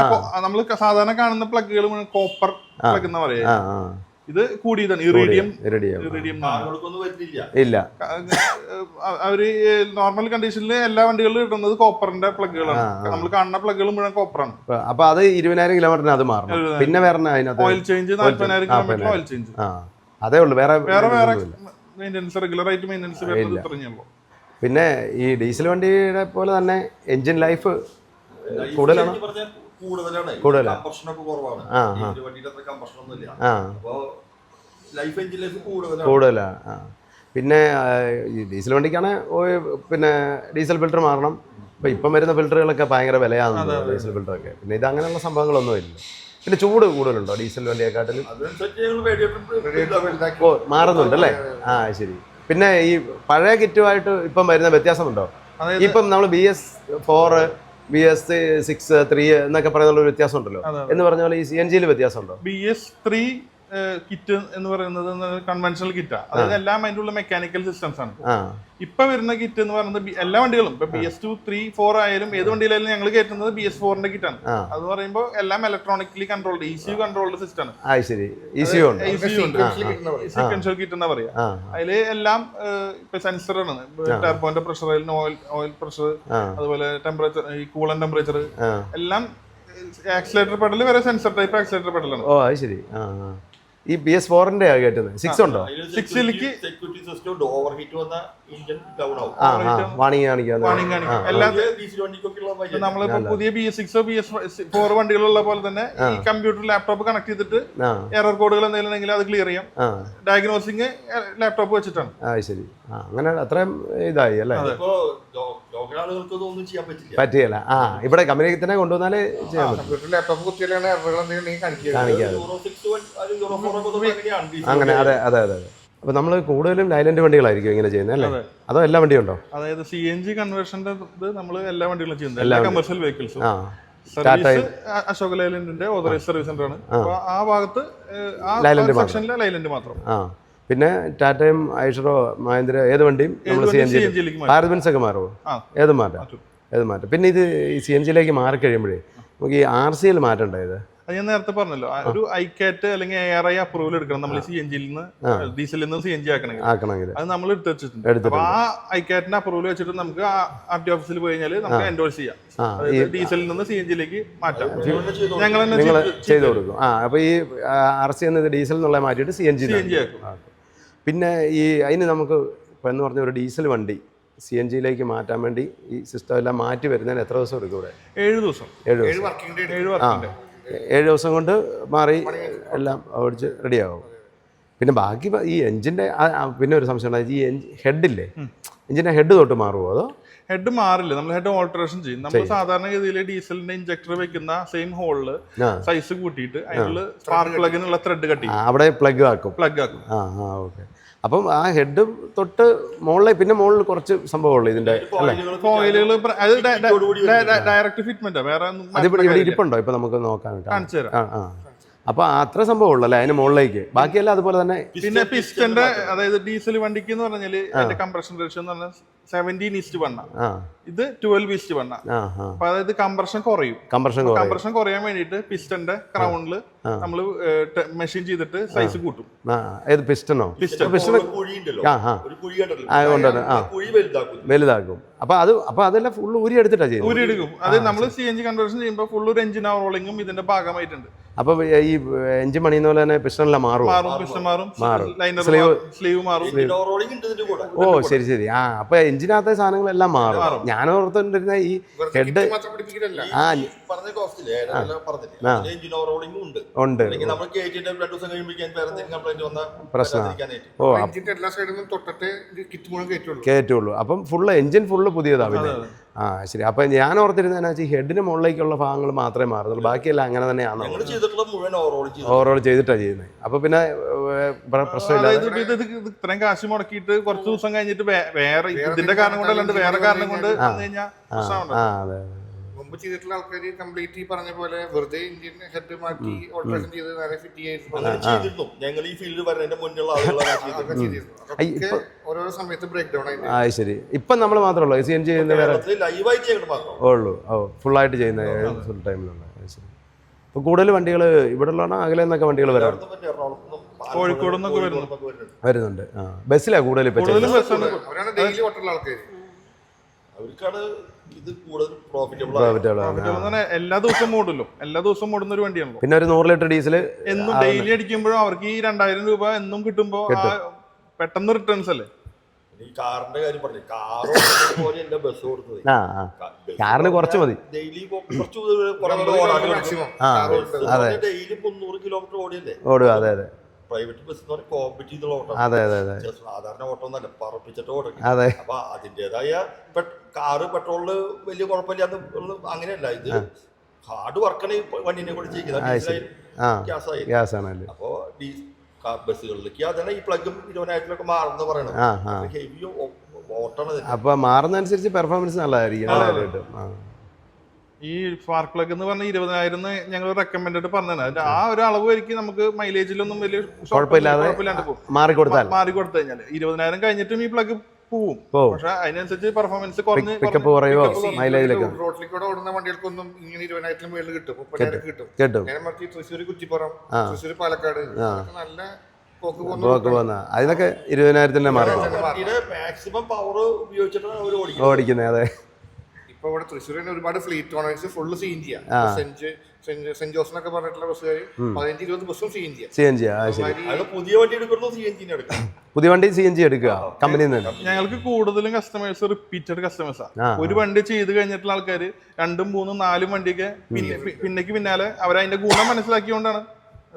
നമ്മൾ സാധാരണ കാണുന്ന പ്ലഗുകൾ കോപ്പർ പ്ലഗ് എന്ന് പറയാ. ഇത് കൂടിയതാണ് ഇറീഡിയം. ഇല്ല, അവര് നോർമൽ കണ്ടീഷനിൽ എല്ലാ വണ്ടികളിലും ഇടുന്നത് കോപ്പറിന്റെ പ്ലഗുകളാണ്. നമ്മൾ കാണുന്ന പ്ലഗുകൾ മുഴുവൻ കോപ്പറാണ്. അപ്പൊ അത് 20,000 കിലോമീറ്ററിന് അത് മാറും. പിന്നെ വേറെ oil change 40,000 kilometre oil change. അതേ ഉള്ളൂ, വേറെ മെയിൻ്റെനൻസ്, റെഗുലർ ആയിട്ട് മെയിൻ്റെനൻസ് ഇത്രയുള്ളൂ. പിന്നെ ഈ ഡീസൽ വണ്ടിയുടെ പോലെ തന്നെ എഞ്ചിൻ ലൈഫ് കൂടുതലാണ്. കൂടുതലാണ്. പിന്നെ ഈ ഡീസൽ വണ്ടിക്കാണ് പിന്നെ ഡീസൽ ഫിൽറ്റർ മാറണം. ഇപ്പം വരുന്ന ഫിൽറ്ററുകളൊക്കെ ഭയങ്കര വിലയാണ്, ഡീസൽ ഫിൽറ്ററൊക്കെ. പിന്നെ ഇത് അങ്ങനെയുള്ള സംഭവങ്ങളൊന്നും ഇല്ല. പിന്നെ ചൂട് കൂടുതലുണ്ടോ ഡീസൽ വണ്ടിയെക്കാട്ടിലും? മാറുന്നുണ്ട് അല്ലേ? ശരി. പിന്നെ ഈ പഴയ കിറ്റുമായിട്ട് ഇപ്പം വരുന്ന വ്യത്യാസമുണ്ടോ? ഇപ്പം നമ്മൾ BS4, BS6, 3 എന്നൊക്കെ പറയുന്ന ഒരു വ്യത്യാസം ഉണ്ടല്ലോ എന്ന് പറഞ്ഞ പോലെ ഈ CNG-യിൽ വ്യത്യാസം ഉണ്ടോ? BS3 കിറ്റ് എന്ന് പറയുന്നത് കൺവെൻഷണൽ കിറ്റാ. അതായത് എല്ലാം അതിൻ്റെ ഉള്ള മെക്കാനിക്കൽ സിസ്റ്റംസ് ആണ്. ഇപ്പൊ വരുന്ന കിറ്റ് എന്ന് പറയുന്നത് എല്ലാ വണ്ടികളും ഇപ്പൊ BS2, 3, 4 ആയാലും ഏത് വണ്ടിയിലായാലും ഞങ്ങൾ കയറ്റുന്നത് BS4-ന്റെ കിറ്റാണ്. അത് പറയുമ്പോൾ എല്ലാം electronically controlled, ECU controlled system ആണ്. സീക്വൻഷ്യൽ കിറ്റ് എന്നാ പറയാ. അതില് എല്ലാം ഇപ്പൊ സെൻസർ ആണ്. ടർബോന്റെ പ്രഷർ, ഓയിൽ പ്രഷർ, അതുപോലെ ടെമ്പറേച്ചർ, ഈ കൂളൻ ടെമ്പറേച്ചർ എല്ലാം. ആക്സിലേറ്റർ പെഡൽ വരെ സെൻസർ ടൈപ്പ് ആക്സിലേറ്റർ പെഡലാണ്. ഓ അത് ശരി. ഈ PS4-ന്റെ ആ കയറ്റുന്നത് 6 ഉണ്ടോ? 6ലേക്ക് സെക്യൂരിറ്റി സിസ്റ്റം ഓവർ ഹീറ്റ് വന്ന ഇഞ്ചിൻ ഡൗൺ ആവും. വാണിംഗ് കാണിക്കുക. എല്ലാ ഡീസൽ വണ്ടിക്കൊക്കെയുള്ള നമ്മളിപ്പോ പുതിയ BS6 BS4 വണ്ടികളുള്ള പോലെ തന്നെ ഈ കമ്പ്യൂട്ടർ ലാപ്ടോപ്പ് കണക്ട് ചെയ്തിട്ട് എറർ കോഡുകൾ എന്തെങ്കിലും ഉണ്ടെങ്കിൽ അത് ക്ലിയർ ചെയ്യാം. ഡയഗ്നോസിങ് ലാപ്ടോപ്പ് വെച്ചിട്ടാണ്. ശരി. അങ്ങനെ അത്രയും ഇതായി അല്ലേ? ആളുകൾക്ക് ചെയ്യാൻ പറ്റില്ല. പറ്റിയല്ല. ഇവിടെ കമ്പനിക്ക് തന്നെ കൊണ്ടുവന്നാലേ ചെയ്യാൻ പറ്റും. കമ്പ്യൂട്ടർ ലാപ്ടോപ്പ് കുത്തിയാലാണ് എററുകൾ എന്തെങ്കിലും കാണിക്കാതെ. അങ്ങനെ അതെ. അപ്പൊ നമ്മൾ കൂടുതലും ലൈലൻഡ് വണ്ടികളായിരിക്കും ഇങ്ങനെ ചെയ്യുന്നത് അല്ലേ? അതോ എല്ലാ വണ്ടിയും ഉണ്ടോ? അതായത് CNG കൺവേർഷന്റെ നമ്മൾ എല്ലാ വണ്ടികളും ചെയ്യുന്നത്, എല്ലാ കമേഴ്ഷ്യൽ വെഹിക്കിൾസും. അശോക് ലൈലൻഡിന്റെ ഓതറൈസ്ഡ് സർവീസ് സെന്റർ ആണ്. അപ്പൊ ആ ഭാഗത്ത് സെക്ഷനിലെ ലൈലൻഡ് മാത്രം. പിന്നെ ടാറ്റയും ഐഷറോ മഹേന്ദ്ര ഏത് വണ്ടിയും നമ്മൾ CNG. ഭാരത് ബെൻസ് ഒക്കെ മാറുമോ? ഏത് മാറ്റം. പിന്നെ ഇത് ഈ CNG-യിലേക്ക് മാറി കഴിയുമ്പോഴേ നമുക്ക് ഈ RCL മാറ്റണ്ടോ? ഇത് അത് ഞാൻ നേരത്തെ പറഞ്ഞല്ലോ, ഒരു ഐക്കാറ്റ് അല്ലെങ്കിൽ ARI അപ്രൂവൽ എടുക്കണം നമ്മൾ CNG-ൽ നിന്ന് ഡീസലിൽ നിന്ന് CNG ആക്കണമെങ്കിൽ. അത് നമ്മൾ എടുത്ത് വെച്ചിട്ടുണ്ട്. അപ്പൊ ആ ഐക്കാറ്റിന്റെ അപ്രൂവൽ വെച്ചിട്ട് നമുക്ക് RTO ഓഫീസിൽ പോയി കഴിഞ്ഞാൽ നമുക്ക് എൻഡോഴ്സ് ചെയ്യാം. ഡീസലിൽ നിന്ന് CNG-ലേക്ക് മാറ്റാം. ഞങ്ങൾ തന്നെ ചെയ്തു കൊടുക്കും. അപ്പൊ ഈ RC എന്നത് ഡീസൽ എന്നുള്ള മാറ്റിയിട്ട് CNG ആക്കും. പിന്നെ ഈ അതിന് നമുക്ക് ഇപ്പം എന്ന് പറഞ്ഞ ഒരു ഡീസൽ വണ്ടി CNG-യിലേക്ക് മാറ്റാൻ വേണ്ടി ഈ സിസ്റ്റം എല്ലാം മാറ്റി വരുന്നതിന് എത്ര ദിവസം എടുക്കും? ഇവിടെ 7 ദിവസം. 7 ദിവസം കൊണ്ട് മാറി എല്ലാം ഓടിച്ച് റെഡിയാകും. പിന്നെ ബാക്കി ഈ എഞ്ചിൻ്റെ പിന്നെ ഒരു സംശയം, ഈ ഹെഡില്ലേ, എഞ്ചിൻ്റെ ഹെഡ് തൊട്ട് മാറുമോ? അതോ ഹെഡ് മാറില്ല, നമ്മൾ ഹെഡ് ഓൾട്ടറേഷൻ ചെയ്യും. നമ്മൾ സാധാരണഗതിയിൽ ഡീസലിന്റെ ഇഞ്ചക്ടർ വെക്കുന്ന സെയിം ഹോളില് സൈസ് കൂട്ടിയിട്ട് അതിനുള്ള സ്പാർക്ക് പ്ലഗിനുള്ള ത്രെഡ് കട്ടി അവിടെ പ്ലഗ് ആക്കും. ഓക്കെ. അപ്പം ആ ഹെഡ് തൊട്ട് മുകളിൽ പിന്നെ മുകളിൽ കുറച്ച് സംഭവമുള്ളൂ ഇതിന്റെ ഫോയിലുകൾ. ഡയറക്റ്റ് ഫിറ്റ്മെന്റ് വേറെ ഇവിടെ ഇരിപ്പുണ്ടോ? ഇപ്പൊ നമുക്ക് നോക്കാൻ കാണിച്ചു തരാം. അപ്പൊ അത്ര സംഭവമുള്ളൂ അല്ലേ അതിന് മുകളിലേക്ക്? ബാക്കിയെല്ലാം അതുപോലെ തന്നെ. പിന്നെ പിസ്റ്റന്റെ, അതായത് ഡീസൽ വണ്ടിക്ക് എന്ന് പറഞ്ഞാല് അതിന്റെ കംപ്രഷൻ റേഷ്യോ എന്ന് പറഞ്ഞാൽ 17:1. ഇത് 12:1. അപ്പൊ അതായത് കംപ്രഷൻ കുറയും. കംപ്രഷൻ കുറയാൻ വേണ്ടിട്ട് പിസ്റ്റന്റെ ക്രൗണില് നമ്മള് മെഷീൻ ചെയ്തിട്ട് സൈസ് കൂട്ടും. പിസ്റ്റനോ? വലുതാക്കും. അപ്പൊ അതെല്ലാം ഫുള്ള് ഊരി എടുത്തിട്ടാ ചെയ്യുന്നത്? ഊരി എടുക്കും. അത് നമ്മൾ CNG കൺവേർഷൻ ചെയ്യുമ്പോൾ ഫുൾ ഒരു എഞ്ചിൻ ഓവർഹോളിംഗും ഇതിന്റെ ഭാഗമായിട്ടുണ്ട്. അപ്പൊ ഈ എഞ്ചിൻ പണിയുന്ന പോലെ തന്നെ പിസ്റ്റനെല്ലാം മാറും. സ്ലീവ് മാറും. ശരി. അപ്പൊ എഞ്ചിനകത്തെ സാധനങ്ങളെല്ലാം മാറും. ഞാൻ ഓർത്തുകൊണ്ടിരുന്ന ഈ ഹെഡ് ഉണ്ട് കയറ്റുള്ളൂ. അപ്പം ഫുള്ള് എഞ്ചിൻ ഫുള്ള് പുതിയതാ. പിന്നെ ശരി. അപ്പൊ ഞാൻ ഓർത്തിരുന്ന ഹെഡിന് മുകളിലേക്കുള്ള ഭാഗങ്ങൾ മാത്രമേ മാറുന്നുള്ളൂ, ബാക്കിയെല്ലാം അങ്ങനെ തന്നെയാണ് ഓവറോൾ ചെയ്തിട്ടാണ് ചെയ്യുന്നത്. അപ്പൊ പിന്നെ പ്രശ്നമില്ല. ഇത്രയും കാശ് മുടക്കിയിട്ട് കുറച്ച് ദിവസം കഴിഞ്ഞിട്ട് വേറെ ഇതിന്റെ കാരണം കൊണ്ടല്ലാണ്ട് വേറെ കാരണം കൊണ്ട് അതെ. മുമ്പ് ചെയ്തിട്ടുള്ള ആൾക്കാർ കംപ്ലീറ്റ് ഈ പറഞ്ഞ പോലെ വെറുതെ എഞ്ചിൻ ഹെഡ് മാറ്റി ഓൾട്ടറേഷൻ ചെയ്ത് നേരെ ഫിറ്റ് ചെയ്തിരുന്നു. ഞങ്ങൾ ഈ ഫീൽഡ് വരുന്നതിന്റെ മുന്നുള്ള ആളുകളാണ് ഓരോ സമയത്ത് ബ്രേക്ക് ഡൗൺ ആയി. ശരി. ഇപ്പം നമ്മൾ മാത്രമല്ലോ CNG ചെയ്യുന്ന വേറെ ഉള്ളൂ? ഫുള്ളായിട്ട് ചെയ്യുന്ന ഫുൾ ടൈമിലുള്ള. ശരി. ഇപ്പൊ കൂടുതൽ വണ്ടികൾ ഇവിടെ ഉള്ളതാണോ അകലെ നിന്നൊക്കെ വണ്ടികൾ വരാം? കോഴിക്കോട് വരുന്നുണ്ട്. ബസ്സിലാ കൂടുതൽ ഇപ്പൊ അവരാണ് ഡെയിലി ഓട്ടുള്ള ആൾക്കാർ. അവർക്കാണ് ഇത് കൂടുതൽ പ്രോഫിറ്റബിൾ ആണ്. എല്ലാ ദിവസവും ഓടുന്ന ഒരു വണ്ടിയാണല്ലോ. പിന്നെ ഒരു 100 ലിറ്റർ ഡീസൽ എന്നും ഡെയിലി അടിക്കുമ്പോഴും അവർക്ക് ഈ 2000 രൂപ എന്നും കിട്ടുമ്പോ പെട്ടെന്ന് റിട്ടേൺസ് അല്ലേ. ഈ കാറിന്റെ കാര്യം പറഞ്ഞു, കാറ് ബസ് കൊടുത്തത് കാറിന് കുറച്ച് മതി. ഡെയിലി ഡെയിലി 300 കിലോമീറ്റർ ഓടിയല്ലേ ഓടുക. അതെ. പ്രൈവറ്റ് ബസ് എന്ന് പറഞ്ഞാൽ കോമ്പറ്റ് ചെയ്തുള്ള ഓട്ടം. അതെ. സാധാരണ ഓട്ടം ഒന്നല്ല, പറപ്പിച്ചിട്ട് ഓടണം. അതെ. അപ്പൊ അതിൻ്റെതായ കാറ് പെട്രോളില് വലിയ കുഴപ്പമില്ലാത്ത അങ്ങനെയല്ല. ഇത് ഹാർഡ് വർക്കാണ് ഈ വണ്ടിനെ കൂടെ ചെയ്യുന്നത്. ഗ്യാസാണല്ലേ. അപ്പോ ബസ്സുകളിലേക്ക് അതാണ് ഈ പ്ലഗും 20,000 മാറുന്ന പറയണത്. ഹെവി ഓട്ടാണ്. അപ്പൊ മാറുന്നതനുസരിച്ച് പെർഫോമൻസ് നല്ലതായിരിക്കും. ഈ സ്പാർക്ക് പ്ലഗ് എന്ന് പറഞ്ഞ 20,000 ഞങ്ങൾ റെക്കമെൻഡ് പറഞ്ഞത്. ആ ഒരു അളവ് വരെയും നമുക്ക് മൈലേജിലൊന്നും വലിയ കുഴപ്പമില്ലാണ്ട് മാറിക്കൊടുത്തു കഴിഞ്ഞാൽ 20,000 കഴിഞ്ഞിട്ടും ഈ പ്ലഗ് പോവും. പക്ഷെ അതിനനുസരിച്ച് പെർഫോമൻസ് പിക്കപ്പ് കുറയോ മൈലേജിലൊക്കെ. റോഡിലേക്കൂടെ ഓടുന്ന വണ്ടികൾക്കൊന്നും ഇങ്ങനെ 20,000 മേളിൽ കിട്ടും, 30,000 കിട്ടും. തൃശ്ശൂർ കുറ്റിപ്പുറം, തൃശ്ശൂർ പാലക്കാട് നല്ല പോക്ക് പോകുന്ന അതിനൊക്കെ 20,000 മാറും. മാക്സിമം പവർ ഉപയോഗിച്ചിട്ടാണ് ഓടിക്കുന്നത്. അതെ. ഇപ്പൊ ഇവിടെ തൃശ്ശൂരിന് ഒരുപാട് fleet owners full CNG saint ജോസിനൊക്കെ പറഞ്ഞിട്ടുള്ള ബസ്സുകാർ 15-20 ബസ്സും CNG ആണ്. CNG ശരി. അത് പുതിയ വണ്ടി എടുക്കുന്നു CNG എടുക്കും. പുതിയ വണ്ടി CNG എടുക്കുക കമ്പനിയിൽ നിന്ന്. ഞങ്ങൾക്ക് കൂടുതലും കസ്റ്റമേഴ്സ് റിപ്പീറ്റഡ് കസ്റ്റമേഴ്സാണ്. ഒരു വണ്ടി ചെയ്ത് കഴിഞ്ഞിട്ടുള്ള ആൾക്കാർ 2, 3, 4 വണ്ടിയൊക്കെ പിന്നാലെ അവരതിന്റെ ഗുണം മനസ്സിലാക്കിയോണ്ടാണ്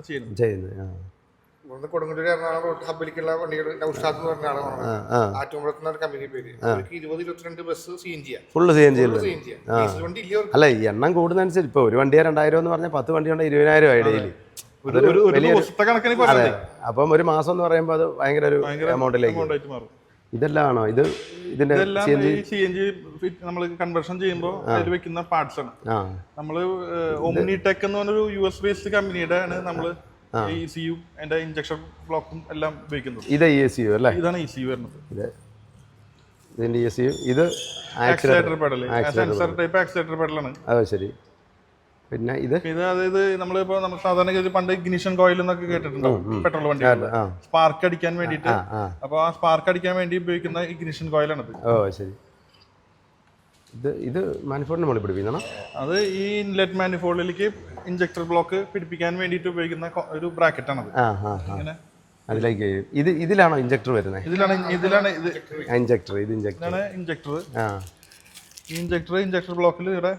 ചെയ്യുന്നത്. കൊടുങ്ങല്ലൂർ എറണാകുളം റോഡ് ഹബിലേക്കുള്ള വണ്ടികൾ നൗഷാദ് എന്ന് പറഞ്ഞ ആളാണ്. ആറ്റുമ്പഴത്തുന്ന ഒരു കമ്പനി പേര്. 20-22 ബസ് CNG ആണ്. ഫുള്ള് CNG വണ്ടി ഇല്ല. അല്ല ഈ എണ്ണം കൂടുന്നതനുസരിച്ച് ഇപ്പൊ ഒരു വണ്ടിയാ 2000 എന്ന് പറഞ്ഞാൽ 10 വണ്ടി കൊണ്ട് 20,000 ആയി ഡെയിലി. അതെ. അപ്പം ഒരു മാസം എന്ന് പറയുമ്പോൾ അത് ഭയങ്കര ഒരു എമൗണ്ടിലേക്ക് മാറും. ഇതെല്ലാം ആണോ ഇത്? ഇതിന്റെ CNG നമ്മൾ കൺവേർഷൻ ചെയ്യുമ്പോൾ അതിൽ വെക്കുന്ന പാർട്സ് ആണ്. നമ്മള് ഒമ്നിടെക് എന്ന് പറഞ്ഞൊരു US ബേസ്ഡ് കമ്പനിയുടെ ആണ് നമ്മള് ECU അതിന്റെ ഇഞ്ചക്ഷൻ ബ്ലോക്കും എല്ലാം ഉപയോഗിക്കുന്നത്. ഇത് ECU അല്ലേ? ഇതാണ് ECU വരുന്നത്. ഇതിന്റെ ECU ഇത് accelerator pedal, sensor type accelerator പെഡലാണ്. അത് ശരി. പിന്നെ ഇത് അതായത് നമ്മളിപ്പോ നമ്മൾ സാധാരണ പണ്ട് ഇഗ്നിഷൻ കോയിൽ എന്നൊക്കെ കേട്ടിട്ടുണ്ടാവും പെട്രോൾ വണ്ടി സ്പാർക്ക് അടിക്കാൻ വേണ്ടിയിട്ട്. അപ്പൊ ആ സ്പാർക്ക് അടിക്കാൻ വേണ്ടി ഉപയോഗിക്കുന്ന ഇഗ്നിഷൻ കോയിലാണത്. ഓ ശരി. ഇത് മാനിഫോൾഡിന് മുകളിൽ പിടിപ്പിക്കണം. അത് ഈ ഇൻലെറ്റ് മാനിഫോൾഡിലേക്ക് ഇഞ്ചക്ടർ ബ്ലോക്ക് പിടിപ്പിക്കാൻ വേണ്ടിയിട്ട് ഉപയോഗിക്കുന്ന ഒരു ബ്രാക്കറ്റ് ആണ്. ഇങ്ങനെ അതിലേക്ക് ഇതിലാണോ ഇഞ്ചക്ടർ വരുന്നത്? ഇതിലാണ് ഇഞ്ചക്ടർ. ഇത് ഇഞ്ചക്ടർ. ഈ ഇഞ്ചക്ടർ ബ്ലോക്കിൽ ഇവിടെ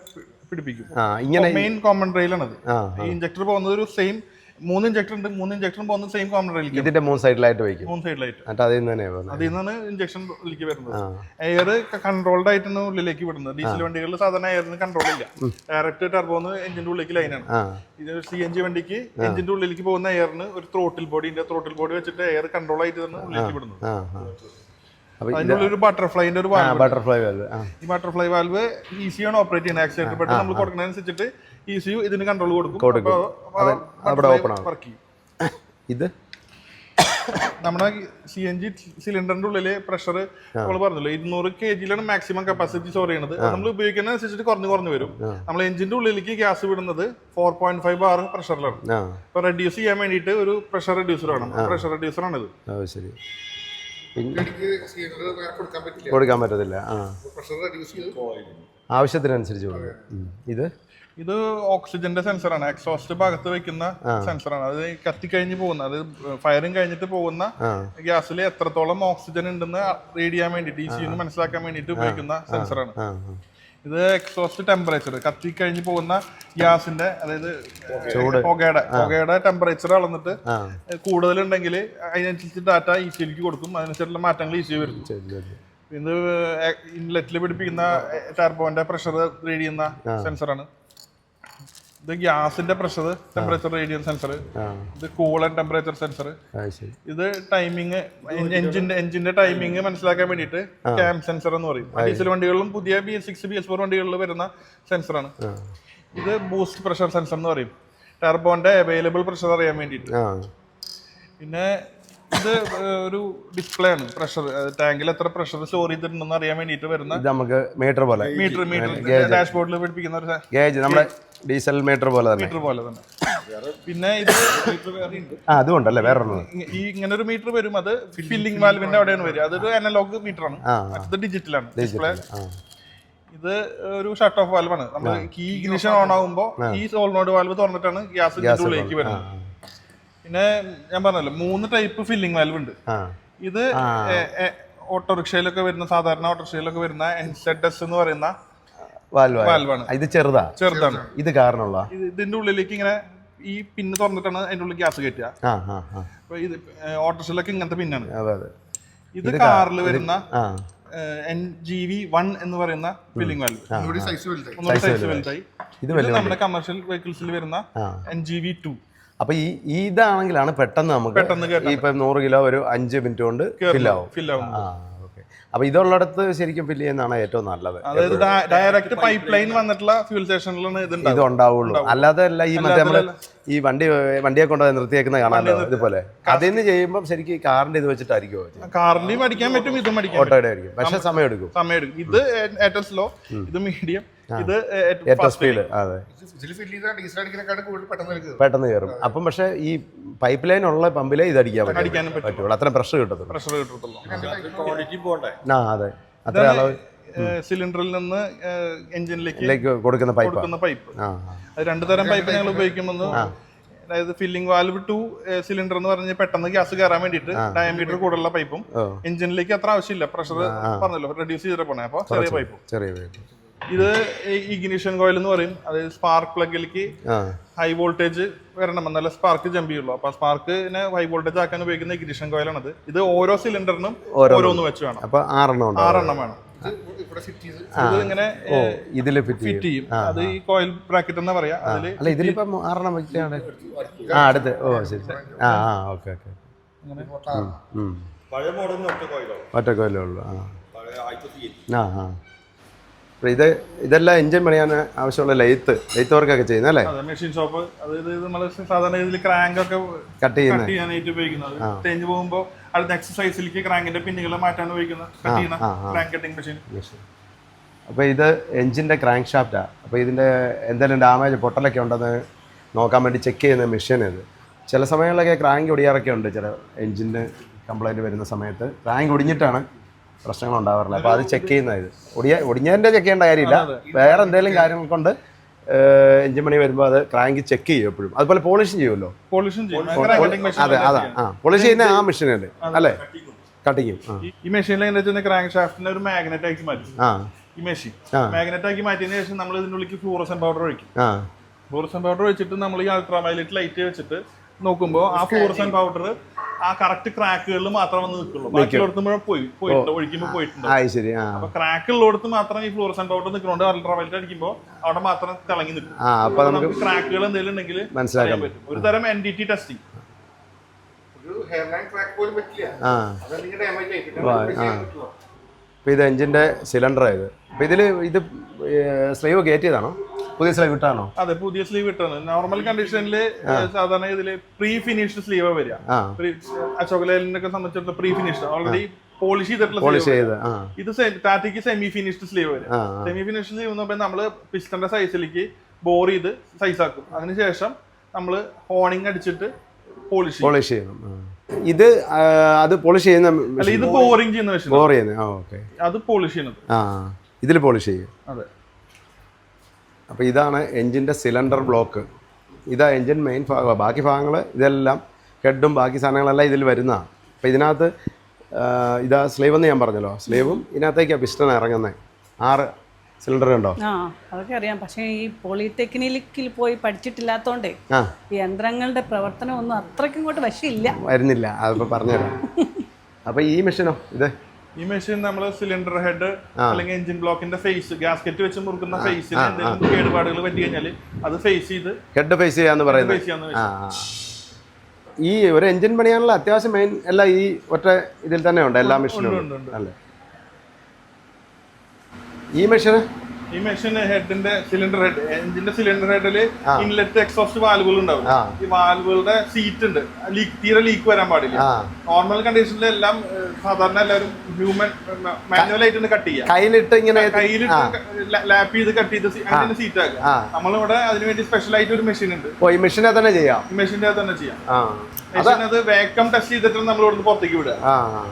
പിടിപ്പിക്കും. ഇങ്ങനെ മെയിൻ കോമൺ റെയിലാണത്. ഈ ഇഞ്ചക്ടർ പോകുന്നത് ഒരു സെയിം 3 ഇഞ്ചക്ടർ ഉണ്ട്. 3 ഇഞ്ചക്ടറും പോകുന്ന സെയിം കോമൺ റെയിലേക്ക്. ഇതിന്റെ 3 സൈഡിലായിട്ട് വയ്ക്കും. 3 സൈഡിലായിട്ട്. എന്നിട്ട് അതിൽ നിന്നാണ് ഇഞ്ചക്ഷനിലേക്ക് വരുന്നത്. എയർ കൺട്രോൾഡ് ആയിട്ടാണ് ഉള്ളിലേക്ക് വിടുന്നത്. ഡീസൽ വണ്ടികളിൽ സാധാരണ എയറിന് കൺട്രോൾ ഇല്ല. ഡയറക്റ്റ് ടർബോന്ന് എഞ്ചിന്റെ ഉള്ളിലേക്ക് ലൈനാണ്. ഇത് CNG വണ്ടിക്ക് എഞ്ചിന്റെ ഉള്ളിലേക്ക് പോകുന്ന എയറിന് ഒരു ത്രോട്ടിൽ ബോഡി വെച്ചിട്ട് എയർ കൺട്രോൾ ആയിട്ട് തന്നെ ഉള്ളിലേക്ക് വിടുന്നത്. അതിനുള്ളൊരു ബട്ടർഫ്ലൈന്റെ ഒരു വാൽവ്. ഈ ബട്ടർഫ്ലൈ വാൽവ് ECU ആണ് ഓപ്പറേറ്റ് ചെയ്യുന്നത്. ആക്സിലേറ്റർ പെട്ട് നമ്മൾ കൊടുക്കുന്നതനുസരിച്ചിട്ട് ECU ഇതിന് കൺട്രോൾ കൊടുക്കും. ഇത് നമ്മുടെ CNG സിലിണ്ടറിന്റെ ഉള്ളിലെ പ്രഷർ നമ്മൾ പറഞ്ഞല്ലോ 200 kg മാക്സിമം കപ്പാസിറ്റി സ്റ്റോർ ചെയ്യുന്നത്. നമ്മൾ ഉപയോഗിക്കുന്നതനുസരിച്ചിട്ട് കുറഞ്ഞു വരും. നമ്മൾ എഞ്ചിന്റെ ഉള്ളിലേക്ക് ഗ്യാസ് വിടുന്നത് 4.5 bar പ്രഷറിലാണ്. ഇപ്പൊ റെഡ്യൂസ് ചെയ്യാൻ വേണ്ടിയിട്ട് ഒരു പ്രഷർ റെഡ്യൂസർ ആണ്. പ്രഷർ റെഡ്യൂസർ ആണിത്. ശരി. കൊടുക്കാൻ പറ്റത്തില്ല. ആവശ്യത്തിനനുസരിച്ച് ഇത് ഓക്സിജന്റെ സെൻസറാണ്. എക്സോസ്റ്റ് ഭാഗത്ത് വെക്കുന്ന സെൻസറാണ്. അത് കത്തിക്കഴിഞ്ഞ് പോകുന്ന, അത് ഫയറിങ് കഴിഞ്ഞിട്ട് പോകുന്ന ഗ്യാസിൽ എത്രത്തോളം ഓക്സിജൻ ഉണ്ടെന്ന് റീഡ് ചെയ്യാൻ വേണ്ടിയിട്ട് ECU മനസ്സിലാക്കാൻ വേണ്ടിയിട്ട് ഉപയോഗിക്കുന്ന സെൻസറാണ്. ഇത് എക്സോസ്റ്റ് ടെമ്പറേച്ചർ, കത്തിക്കഴിഞ്ഞ് പോകുന്ന ഗ്യാസിന്റെ, അതായത് പുകയുടെ ടെമ്പറേച്ചർ അളന്നിട്ട് കൂടുതലുണ്ടെങ്കിൽ അതിനനുസരിച്ച് ഡാറ്റ ECUലേക്ക് കൊടുക്കും. അതിനനുസരിച്ചുള്ള മാറ്റങ്ങൾ ECU വരുന്നു. ഇത് ഇൻലെറ്റിൽ പിടിപ്പിക്കുന്ന ടർബോന്റെ പ്രഷർ റീഡ് ചെയ്യുന്ന സെൻസറാണ്. ഇത് ഗ്യാസിന്റെ പ്രഷർ ടെമ്പറേച്ചർ റീഡ് ചെയ്യുന്ന സെൻസർ. ഇത് കൂളൻ ടെമ്പറേച്ചർ സെൻസർ. ഇത് ടൈമിങ്, എഞ്ചിന്റെ ടൈമിങ് മനസ്സിലാക്കാൻ വേണ്ടിയിട്ട് ക്യാം സെൻസർ എന്ന് പറയും. ഡീസൽ വണ്ടികളിലും പുതിയ BS6 BS4 വണ്ടികളിൽ വരുന്ന സെൻസറാണ്. ഇത് ബൂസ്റ്റ് പ്രഷർ സെൻസർ എന്ന് പറയും. ടർബോന്റെ അവൈലബിൾ പ്രഷർ അറിയാൻ വേണ്ടിയിട്ട്. പിന്നെ ഇത് ഒരു ഡിസ്പ്ലേ ആണ്. പ്രഷർ ടാങ്കിൽ എത്ര പ്രഷർ സ്റ്റോർ ചെയ്തിട്ടുണ്ടെന്ന് അറിയാൻ വേണ്ടിയിട്ട് വരുന്ന മീറ്റർ പോലെ ഡാഷ്ബോർഡിൽ പിടിപ്പിക്കുന്ന ഒരു ഗേജ്, നമ്മുടെ ഡീസൽ മീറ്റർ പോലെ തന്നെ. പിന്നെ ഇത് അതുകൊണ്ടല്ലേ വേറെ ഈ ഇങ്ങനെ ഒരു മീറ്റർ വരും. അത് ഫില്ലിംഗ് വാൽവിന്റെ അവിടെയാണ് വരിക. അതൊരു അനലോഗ് മീറ്റർ ആണ്. അത് ഡിജിറ്റലാണ് ഡിസ്പ്ലേ. ഇത് ഒരു ഷട്ട് ഓഫ് വാൽവാണ്. നമ്മൾ കീ ഇഗ്നിഷൻ ഓൺ ആകുമ്പോൾ ഈ സോളിനോയിഡ് വാൽവ് തുറന്നിട്ടാണ് ഗ്യാസ് ഉള്ളിലേക്ക് വരുന്നത്. പിന്നെ ഞാൻ പറഞ്ഞല്ലോ 3 ടൈപ്പ് ഫില്ലിംഗ് വാൽവ് ഉണ്ട്. ഇത് ഓട്ടോറിക്ഷയിലൊക്കെ വരുന്ന, സാധാരണ ഓട്ടോറിക്ഷയിലൊക്കെ വരുന്ന NZS എന്ന് പറയുന്ന വാൽവാണ്. ഇത് ചെറുതാണ്. ഇത് കാരണമുള്ള ഇതിന്റെ ഉള്ളിലേക്ക് ഇങ്ങനെ ഈ പിന്ന് തുറന്നിട്ടാണ് അതിന്റെ ഉള്ളിൽ ഗ്യാസ് കയറ്റുക. അപ്പൊ ഇത് ഓട്ടോറിക്ഷയിലൊക്കെ ഇങ്ങനത്തെ പിന്നാണ്. ഇത് കാറിൽ വരുന്ന NGV1 എന്ന് പറയുന്ന ഫില്ലിംഗ് വാൽവ്. ഒന്നുകൂടി സൈസ് വലുതായി. ഇത് നമ്മുടെ കമേഴ്ഷ്യൽ വെഹിക്കിൾസിൽ വരുന്ന NGV2. അപ്പൊ ഇതാണെങ്കിലാണ് പെട്ടെന്ന് നമുക്ക് ഇപ്പൊ 100 കിലോ ഒരു 5 മിനിറ്റ് കൊണ്ട് ഫില്ലാവും. അപ്പൊ ഇതുള്ളിടത്ത് ശരിക്കും ഫില്ല് ചെയ്യുന്നതാണ് ഏറ്റവും നല്ലത്. അതായത് ഡയറക്റ്റ് പൈപ്പ് ലൈൻ വന്നിട്ടുള്ള ഫ്യൂൽ സ്റ്റേഷനിലാണ് ഇത് ഉണ്ടാവുള്ളൂ. അല്ലാതെ അല്ല ഈ മറ്റേ നമ്മള് ഈ വണ്ടിയെ കൊണ്ടുപോയി നിർത്തിയേക്കുന്ന കാണാമല്ലോ ഇതുപോലെ. അതിന് ചെയ്യുമ്പോൾ ശരിക്കും കാറിന്റെ ഇത് വെച്ചിട്ടായിരിക്കും. കാറിന്റെയും അടിക്കാൻ പറ്റും, ഇതും അടിക്കാം. ഓട്ടോയുടെ ആയിരിക്കും, പക്ഷെ സമയം എടുക്കും. ഇത് ഏറ്റവും സ്ലോ, ഇത് മീഡിയം, ഇത് ഏറ്റവും സ്പീഡ്. അതെ, പെട്ടെന്ന് കയറും. അപ്പം പക്ഷെ ഈ പൈപ്പ് ലൈൻ ഉള്ള പമ്പിലെ ഇത് അടിക്കാൻ പറ്റുള്ളൂ. അത്ര പ്രഷർ കിട്ടത്തുള്ളൂ. പ്രഷർ കിട്ടത്തുള്ളൂ. അതെ, അത്ര അളവ്. സിലിണ്ടറിൽ നിന്ന് എഞ്ചിനിലേക്ക് കൊടുക്കുന്ന പൈപ്പ് അത് 2 തരം പൈപ്പ് ഞങ്ങൾ ഉപയോഗിക്കുമ്പോൾ അതായത് ഫില്ലിംഗ് വാൽവ് ടു സിലിണ്ടർ എന്ന് പറഞ്ഞ് പെട്ടെന്ന് ഗ്യാസ് കയറാൻ വേണ്ടിയിട്ട് ഡയമീറ്റർ കൂടുതലുള്ള പൈപ്പും എഞ്ചിനിലേക്ക് അത്ര ആവശ്യമില്ല, പ്രഷർ പറഞ്ഞല്ലോ റെഡ്യൂസ് ചെയ്തിട്ട് പോണേ, അപ്പോൾ ചെറിയ പൈപ്പും. ഇത് ഇഗ്നിഷൻ കോയിൽ എന്ന് പറയും, അതായത് സ്പാർക്ക് പ്ലഗിലേക്ക് ഹൈ വോൾട്ടേജ് വരണം, നല്ല സ്പാർക്ക് ജമ്പ് ചെയ്യുള്ളൂ. അപ്പൊ സ്പാർക്കിനെ ഹൈ വോൾട്ടേജ് ആക്കാൻ ഉപയോഗിക്കുന്ന ഇഗ്നിഷൻ കോയിലാണത്. ഇത് ഓരോ സിലിണ്ടറിനും ഓരോന്ന് വെച്ച് വേണം, 6 വേണം. ഇത് ഇങ്ങനെ ഇതില് ഫിറ്റ് ചെയ്യും. അത് ഈ കോയിൽ ബ്രാക്കറ്റ് എന്നാ പറയാ. അതില് ഇതിലിപ്പം 6 വെച്ചാണ് അടുത്ത്. ഓ ശരി. Okay okay. പഴയ മോഡലിന് ഒറ്റ കോയിലേ ഉള്ളൂ. ഇതെല്ലാം എഞ്ചിൻ പണിയാൻ ആവശ്യമുള്ള ലെയ്ത്ത് വർക്കൊക്കെ ചെയ്യുന്നത് അല്ലേ? Machine shop. അതായത് നമ്മൾ സാധാരണ ഇതിൽ ക്രാങ്ക് ഒക്കെ കട്ട് ചെയ്യാനായിട്ട് ഉപയോഗിക്കുന്നത്. തേഞ്ഞു പോകുമ്പോൾ അടുത്ത എക്സസൈസിലേക്ക് ക്രാങ്കിന്റെ പിന്നുകൾ മാറ്റാൻ ഉപയോഗിക്കുന്ന ക്രാങ്ക് കട്ടിംഗ് മെഷീൻ. അപ്പോൾ ഇത് എഞ്ചിൻ്റെ ക്രാങ്ക് ഷാഫ്റ്റാണ്. അപ്പോൾ ഇതിൻ്റെ എന്തെങ്കിലും ഡാമേജ് പൊട്ടലൊക്കെ ഉണ്ടെന്ന് നോക്കാൻ വേണ്ടി ചെക്ക് ചെയ്യുന്ന മെഷീൻ ഇത്. ചില സമയങ്ങളിലൊക്കെ ക്രാങ്ക് ഒടിയാറൊക്കെ ഉണ്ട്. ചില എഞ്ചിന് കംപ്ലൈൻറ്റ് വരുന്ന സമയത്ത് ക്രാങ്ക് ഒടിഞ്ഞിട്ടാണ് പ്രശ്നങ്ങൾ ഉണ്ടാവാറില്ല. അപ്പോൾ അത് ചെക്ക് ചെയ്യുന്നത് ഒടിഞ്ഞതിൻ്റെ ചെക്ക് ചെയ്യേണ്ട കാര്യമില്ല, വേറെ എന്തെങ്കിലും കാര്യങ്ങൾ കൊണ്ട് എഞ്ചിൻ പണി വരുമ്പോൾ അത് ക്രാങ്ക് ചെക്ക് ചെയ്യും എപ്പോഴും. അതുപോലെ പോളിഷ് ചെയ്യുമല്ലോ. അതെ അതാ പോളിഷ് ചെയ്യുന്ന ആ മെഷീനല്ലേ അല്ലേ? കട്ടിങ്ങും. ഈ മെഷീനിൽ ക്രാങ്ക് ഷാഫ്റ്റിനെ ഒരു മാഗ്നറ്റ് ആക്കി മാറ്റും. ഈ മെഷീൻ മാഗ്നറ്റ് ആക്കി മാറ്റിയതിന് ശേഷം നമ്മൾ ഇതിൻ്റെ ഉള്ളിൽ ഫ്ലൂറസെന്റ് പൗഡർ ഒഴിക്കും. ഫ്ലൂറസെന്റ് പൗഡർ ഒഴിച്ചിട്ട് നമ്മൾ ഈ അൾട്രാവയലറ്റ് ലൈറ്റ് വെച്ചിട്ട് നോക്കുമ്പോൾ ആ ഫ്ലൂറസെന്റ് പൗഡർ ആ കറക്റ്റ് ക്രാക്കുകളിൽ മാത്രം വന്ന് നിൽക്കുള്ളൂ. ബാക്കിയുള്ളടത്ത് പോയിട്ടുണ്ട്, ഒഴിക്കുമ്പോൾ പോയിട്ടുണ്ട്. അപ്പൊ ക്രാക്ക് ഉള്ളിടത്ത് മാത്രം ഈ ഫ്ലൂറസെന്റ് പൗഡർ നിൽക്കുന്നുണ്ട്. അൾട്രാവയലറ്റ് അടിക്കുമ്പോൾ അവിടെ മാത്രം തിളങ്ങി നിൽക്കും. നമുക്ക് ക്രാക്കുകൾ എന്തെങ്കിലും ഉണ്ടെങ്കിൽ മനസ്സിലാക്കാൻ പറ്റും. ഒരു തരം NDT ടെസ്റ്റിംഗ്. ഇത് എഞ്ചിന്റെ സിലിണ്ടർ ആയത്. അപ്പൊ ഇത് സ്ലീവ് കയറ്റിയതാണോ? പുതിയ സ്ലീവ് ഇട്ടാണോ? അതെ, പുതിയ സ്ലീവ് ഇട്ടാണ്. നോർമൽ കണ്ടീഷനിൽ സാധാരണ ഇതില് പ്രീ ഫിനിഷ്ഡ് സ്ലീവ് വരിക. അശോക് ലേലൻഡിനെ സംബന്ധിച്ചിടത്തോളം പ്രീ ഫിനിഷ്ഡ് ഓൾറെഡി പോളിഷ് ചെയ്തിട്ടുള്ള. ഇത് ടാറ്റയ്ക്ക് സെമി ഫിനിഷ്ഡ് സ്ലീവ് വരും. സെമി ഫിനിഷ്ഡ് സ്ലീവ് എന്ന് പറയുമ്പോൾ നമ്മള് പിസ്റ്റന്റെ സൈസിലേക്ക് ബോർ ചെയ്ത് സൈസ് ആക്കും. അതിനുശേഷം നമ്മള് ഹോണിങ് അടിച്ചിട്ട് പോളിഷ് ചെയ്യണം. ഇത് അത് പോളിഷ് ചെയ്യുന്ന അല്ല, ഇത് ബോറിംഗ് ചെയ്യുന്ന മെഷീൻ. ബോർ ചെയ്യുന്നത് അത് പോളിഷ് ചെയ്യുന്നത്. ഇതിൽ പോളിഷ് ചെയ്യും. അതെ. അപ്പോൾ ഇതാണ് എഞ്ചിൻ്റെ സിലിണ്ടർ ബ്ലോക്ക്. ഇതാ എഞ്ചിൻ മെയിൻ ഭാഗമാണ്. ബാക്കി ഭാഗങ്ങൾ ഇതെല്ലാം ഹെഡും ബാക്കി സാധനങ്ങളെല്ലാം ഇതിൽ വരുന്നതാണ്. അപ്പോൾ ഇതിനകത്ത് ഇതാ സ്ലീവ് എന്ന് ഞാൻ പറഞ്ഞല്ലോ, സ്ലീവും ഇതിനകത്തേക്കാണ് പിസ്റ്റൺ ഇറങ്ങുന്നത്. 6 സിലിണ്ടർ ഉണ്ടോ? അതൊക്കെ അറിയാം. പക്ഷേ ഈ പോളിടെക്നിക്കിൽ പോയി പഠിച്ചിട്ടില്ലാത്തോണ്ടേ ഈ യന്ത്രങ്ങളുടെ പ്രവർത്തനം ഒന്നും അത്രയ്ക്കും ഇങ്ങോട്ട് വരുന്നില്ല. അതിപ്പോൾ പറഞ്ഞുതരാം. അപ്പോൾ ഈ മെഷീനോ? ഈ മെഷീൻ നമ്മൾ സിലിണ്ടർ ഹെഡ് അല്ലെങ്കിൽ എഞ്ചിൻ ബ്ലോക്കിന്റെ ഫേസ് ഗ്യാസ്കറ്റ് വെച്ച് മുറുക്കുന്ന ഫേസിന് എന്തെങ്കിലും കേടുപാടുകൾ പറ്റി കഴിഞ്ഞാൽ അത് ഫേസ് ചെയ്ത് ഹെഡ് ഫേസ് ചെയ്യാന്ന് പറയുന്നത്. ഈ ഒരു എഞ്ചിൻ പണിയാനുള്ള അത്യാവശ്യം മെയിൻ എല്ലാം ഈ ഒറ്റ ഇതിൽ തന്നെ ഉണ്ട്. എല്ലാ മെഷീനും അല്ലേ? ഈ മെഷീൻ ഹെഡിന്റെ സിലിണ്ടർ ഹെഡ്, എഞ്ചിന്റെ സിലിണ്ടർ ഹെഡില് ഇൻലെറ്റ് എക്സോസ്റ്റ് വാൽവുകൾ ഉണ്ടാവും. ഈ വാൽവുകളുടെ സീറ്റ് ഉണ്ട്, തീരെ ലീക്ക് വരാൻ പാടില്ല. നോർമൽ കണ്ടീഷനിൽ എല്ലാം സാധാരണ എല്ലാവരും ഹ്യൂമൻ മാനുവൽ ആയിട്ട് കട്ട് ചെയ്യാം. കയ്യിലിട്ട് ലാപ്പ് ചെയ്ത് കട്ട് ചെയ്ത് അതിന്റെ സീറ്റ് ആക്കുക. നമ്മളിവിടെ അതിനുവേണ്ടി സ്പെഷ്യൽ ആയിട്ട് ഒരു മെഷീൻ ഉണ്ട്. ഈ മെഷീനെ തന്നെ ചെയ്യാം. മെഷീൻ്റെ തന്നെ ചെയ്യാം. മെഷീൻ അത് വാക്കം ടെസ്റ്റ് ചെയ്തിട്ട് നമ്മൾ ഇവിടുന്ന് പുറത്തേക്ക് വിടുക.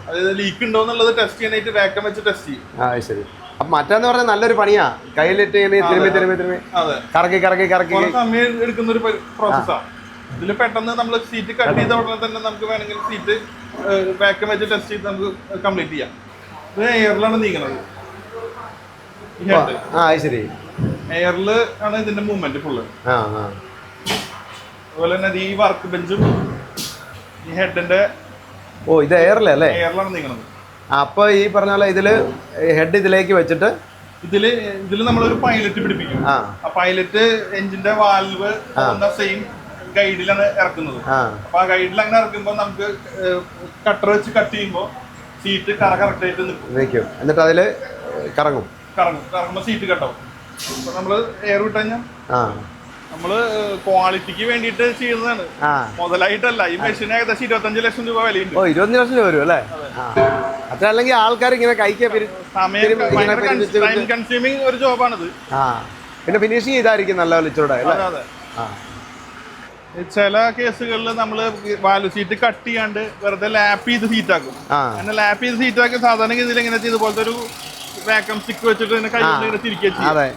അതായത് ലീക്ക് ഉണ്ടോ എന്നുള്ളത് ടെസ്റ്റ് ചെയ്യാനായിട്ട് വാക്കം വെച്ച് ടെസ്റ്റ് ചെയ്യും. ശരി. അപ്പൊ മറ്റേന്ന് പറഞ്ഞാൽ നല്ലൊരു പണിയാ. കയ്യിലിട്ട് തിരുമ്പി കറക്കി സമയം എടുക്കുന്ന ഒരു പ്രോസസ്സാണ്. ഇതിൽ പെട്ടെന്ന് നമ്മൾ സീറ്റ് കട്ട് ചെയ്ത ഉടനെ തന്നെ നമുക്ക് വേണമെങ്കിൽ സീറ്റ് വാക്കം വെച്ച് ടെസ്റ്റ് ചെയ്ത് നമുക്ക് കംപ്ലീറ്റ് ചെയ്യാം. ഇത് എയറിലാണ് നീങ്ങുന്നത്. ശരി. എയറിൽ ആണ് ഇതിന്റെ മൂവ്മെന്റ് ഫുള്ള്. അതുപോലെ തന്നെ ഈ വർക്ക് ബെഞ്ചും ഈ ഹെഡിന്റെ ഇത് എയറിലല്ലേ? എയറിലാണ് നീങ്ങുന്നത്. അപ്പൊ ഈ പറഞ്ഞ പോലെ ഇതില് ഹെഡ് ഇതിലേക്ക് വെച്ചിട്ട് ഇതില് നമ്മളൊരു പൈലറ്റ് പിടിപ്പിക്കും. ആ പൈലറ്റ് എഞ്ചിന്റെ വാൽവ് സെയിം ഗൈഡിലാണ് ഇറക്കുന്നത്. അപ്പൊ ആ ഗൈഡിൽ അങ്ങനെ ഇറക്കുമ്പോ നമുക്ക് കട്ടർ വെച്ച് കട്ട് ചെയ്യുമ്പോ സീറ്റ് കറക്റ്റ് ആയിട്ട് നിൽക്കും. എന്നിട്ട് അതില് കറങ്ങുമ്പോ സീറ്റ് കട്ടാവും. അപ്പൊ നമ്മള് എയർ വിട്ട് കഴിഞ്ഞാൽ നമ്മള് ക്വാളിറ്റിക്ക് വേണ്ടിട്ട് ചെയ്യുന്നതാണ്, മുതലായിട്ടല്ല. ഈ മെഷീന് ഏകദേശം 25 ലക്ഷം രൂപ വിലയുണ്ട്. 25 ലക്ഷം രൂപ വരും അല്ലേ? അത്ര അല്ലെങ്കിൽ ആൾക്കാർ ഇങ്ങനെ ടൈം കൺസ്യൂമിങ് ഒരു ജോബാണിത്. പിന്നെ ഫിനിഷിങ് ചെയ്തായിരിക്കും നല്ല വിളിച്ചൂടെ? ചില കേസുകളിൽ നമ്മള് വാൽവ് സീറ്റ് കട്ട് ചെയ്യാണ്ട് വെറുതെ ലാപ്പ് ചെയ്ത് സീറ്റാക്കും. അങ്ങനെ ലാപ്പ് ചെയ്ത് സീറ്റാക്കി സാധാരണ ഇതിൽ എങ്ങനെ ഇതുപോലത്തെ ഒരു വാക്യൂം സ്റ്റിക്ക് വെച്ചിട്ട് ഇങ്ങനെ കൈ കൊണ്ട് ഇങ്ങനെ തിരിക്കുക ചെയ്യും. അതെ.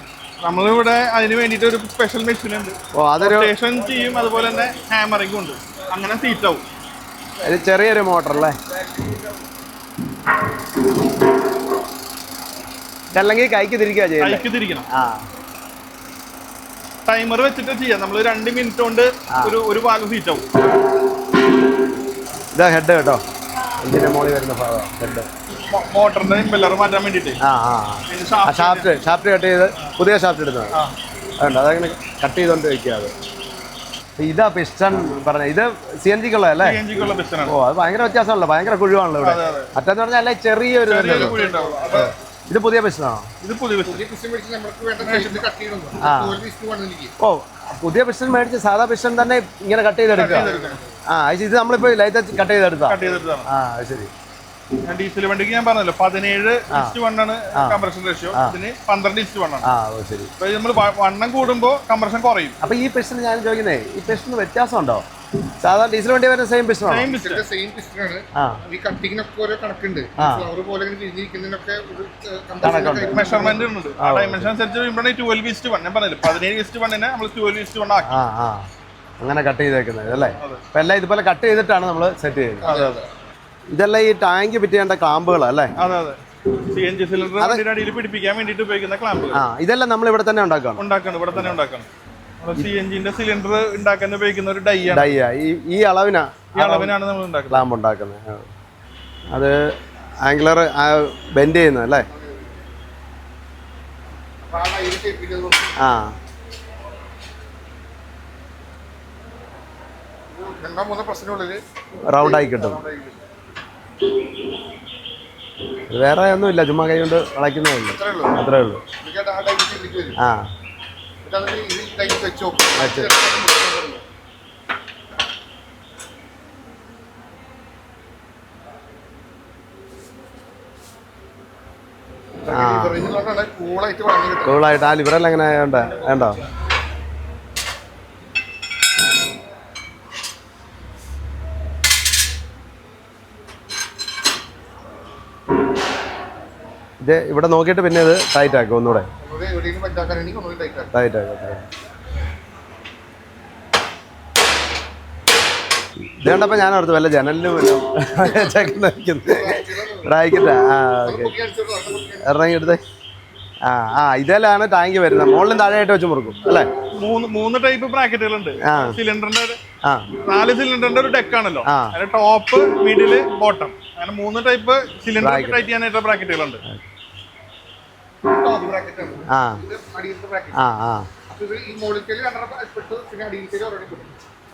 നമ്മളിവിടെ അതിന് വേണ്ടിയിട്ട് ഒരു സ്പെഷ്യൽ മെഷീൻ ഉണ്ട്. ഓ, അതൊരു റൊട്ടേഷൻ ചെയ്യും, അതുപോലെ തന്നെ ഹാമറിംഗ് ഉണ്ട്. അങ്ങനെ സീറ്റ് ആവും. ഇത് ചെറിയൊരു മോട്ടർ അല്ലേ? അല്ലെങ്കിൽ കൈക്ക് തിരിക്കുക ചെയ്യുന്നത്. കൈക്ക് തിരിക്കണം. ആ, ടൈമർ വെച്ചിട്ട് ചെയ്യാം. നമ്മൾ 2 മിനിറ്റ് കൊണ്ട് ഒരു ഭാഗം സീറ്റ് ആവും. ഇതാ ഹെഡ് കേട്ടോ, ഇതിന്റെ മുകളിൽ വരുന്ന ഭാഗം ഹെഡ്. മോട്ടറിന്റെ ഇമ്പല്ലർ മാറ്റാൻ വേണ്ടിട്ട്. ഷാഫ്റ്റ് കട്ട് ചെയ്ത് പുതിയ ഷാഫ്റ്റ് ഇടുന്നത്. അതുണ്ട്, അതങ്ങനെ കട്ട് ചെയ്തോണ്ട് വെക്കുക. അത് ഇതാ പിസ്റ്റൺ പറഞ്ഞ ഇത് CNG ക്കുള്ള അല്ലേ? ഓ, അത് ഭയങ്കര വ്യത്യാസമല്ലോ, ഭയങ്കര കുഴിവാണല്ലോ ഇവിടെ. മറ്റേന്ന് പറഞ്ഞാൽ അല്ലെ ചെറിയൊരു ഇത് പുതിയ പിസ്റ്റണാണോ? ഇത് പുതിയ ഓ, പുതിയ പിസ്റ്റൺ മേടിച്ച് സാധാ പിസ്റ്റൺ തന്നെ ഇങ്ങനെ കട്ട് ചെയ്തെടുക്കുക. ആ, ഇത് നമ്മളിപ്പോ ലൈറ്റ് കട്ട് ചെയ്തെടുത്താണ്. ആ, ശരി. ഡീസൽ വണ്ടിക്ക് ഞാൻ പറഞ്ഞല്ലോ 17:1 ആണ് കംപ്രഷൻ റേഷ്യോ. ഇതിന് 12:1 ആണ്. ആ, ശരി. നമ്മൾ വണ്ണം കൂടുമ്പോ കംപ്രഷൻ കുറയും. അപ്പൊ ഈ പിസ്റ്റൺ ഞാൻ ചോദിക്കുന്നേ, ഈ പിസ്റ്റൺ വ്യത്യാസം ഉണ്ടോ? സാധാരണ ഡീസൽ വണ്ടി വരുന്ന സെയിം പിസ്റ്റൺ ആണ്. ഈ കട്ടിങ്ങിനൊക്കെ ഓരോ കണക്കുണ്ട്. ഫ്ലവർ പോലെ തിരിഞ്ഞിരിക്കുന്നതിനൊക്കെ മെഷർമെന്റ് ഉണ്ട്. ആ ഡയമെൻഷൻ അനുസരിച്ച് 12:1 ഞാൻ പറഞ്ഞില്ല. 17:1 നമ്മൾ 12:1 ആക്കി. അങ്ങനെ കട്ട് ചെയ്തേക്കുന്നത് അല്ലേ? അപ്പൊ എല്ലാം ഇതുപോലെ കട്ട് ചെയ്തിട്ടാണ് നമ്മൾ സെറ്റ് ചെയ്യുന്നത്. ഇതെല്ലാം ഈ ടാങ്ക് ഫിറ്റ് ചെയ്യേണ്ട ക്ലാമ്പുകൾ അല്ലേ? അതെ. CNG സിലിണ്ടർ അടിയിൽ പിടിപ്പിക്കാൻ വേണ്ടിട്ട് ഉപയോഗിക്കുന്ന ക്ലാമ്പുകൾ. ഇതെല്ലാം നമ്മൾ ഇവിടെ തന്നെ ഉണ്ടാക്കണം. ഇവിടെ തന്നെ ഉണ്ടാക്കണം. CNGന്റെ സിലിണ്ടർ ഉണ്ടാക്കാൻ ഉപയോഗിക്കുന്ന ഒരു ഡൈ ഈ അളവിനാണ് നമ്മൾ ഉണ്ടാക്കുന്നത്. ക്ലാമ്പ് ഉണ്ടാക്കുന്നത്. അത് ആംഗുലർ ബെൻഡ് ചെയ്യുന്നത് അല്ലേ? ആ, 2-3 പ്രശ്നമുള്ളിൽ റൗണ്ട് ആയി കിട്ടും. വേറെ ഒന്നുമില്ല, ചുമ്മാ കൈ കൊണ്ട് വളയ്ക്കുന്നേ ഉള്ളൂ. അത്രേ ഉള്ളൂ. ആ, കൂളായിട്ട് ആ ലിവറെല്ലാം എങ്ങനെ വേണ്ടോ? ഇത് ഇവിടെ നോക്കിയിട്ട് പിന്നെ ഇത് ടൈറ്റ് ആക്കും ഒന്നുകൂടെ. ടൈറ്റ് ആക്കും. ഇത് കണ്ടപ്പോൾ ഞാൻ ഓർത്തു വല്ല ജനലിനും ബ്രാക്കറ്റാ. ആ, ഓക്കെ. ഇറങ്ങി എടുത്തേ. ഇതിലാണ് ടാങ്ക് വരുന്നത്. മുകളിലും താഴെയായിട്ട് വെച്ച് മുറുക്കും അല്ലേ? 3 ടൈപ്പ് ബ്രാക്കറ്റുകളുണ്ട്. സിലിണ്ടറിന്റെ 4 സിലിണ്ടറിന്റെ ഒരു ഡെക്ക് ആണല്ലോ. അതിന്റെ ടോപ്പ്, മിഡില്, ബോട്ടം, അങ്ങനെ 3 ടൈപ്പ് സിലിണ്ടർ ടൈറ്റ് ചെയ്യാനായിട്ട് ബ്രാക്കറ്റുകളുണ്ട്.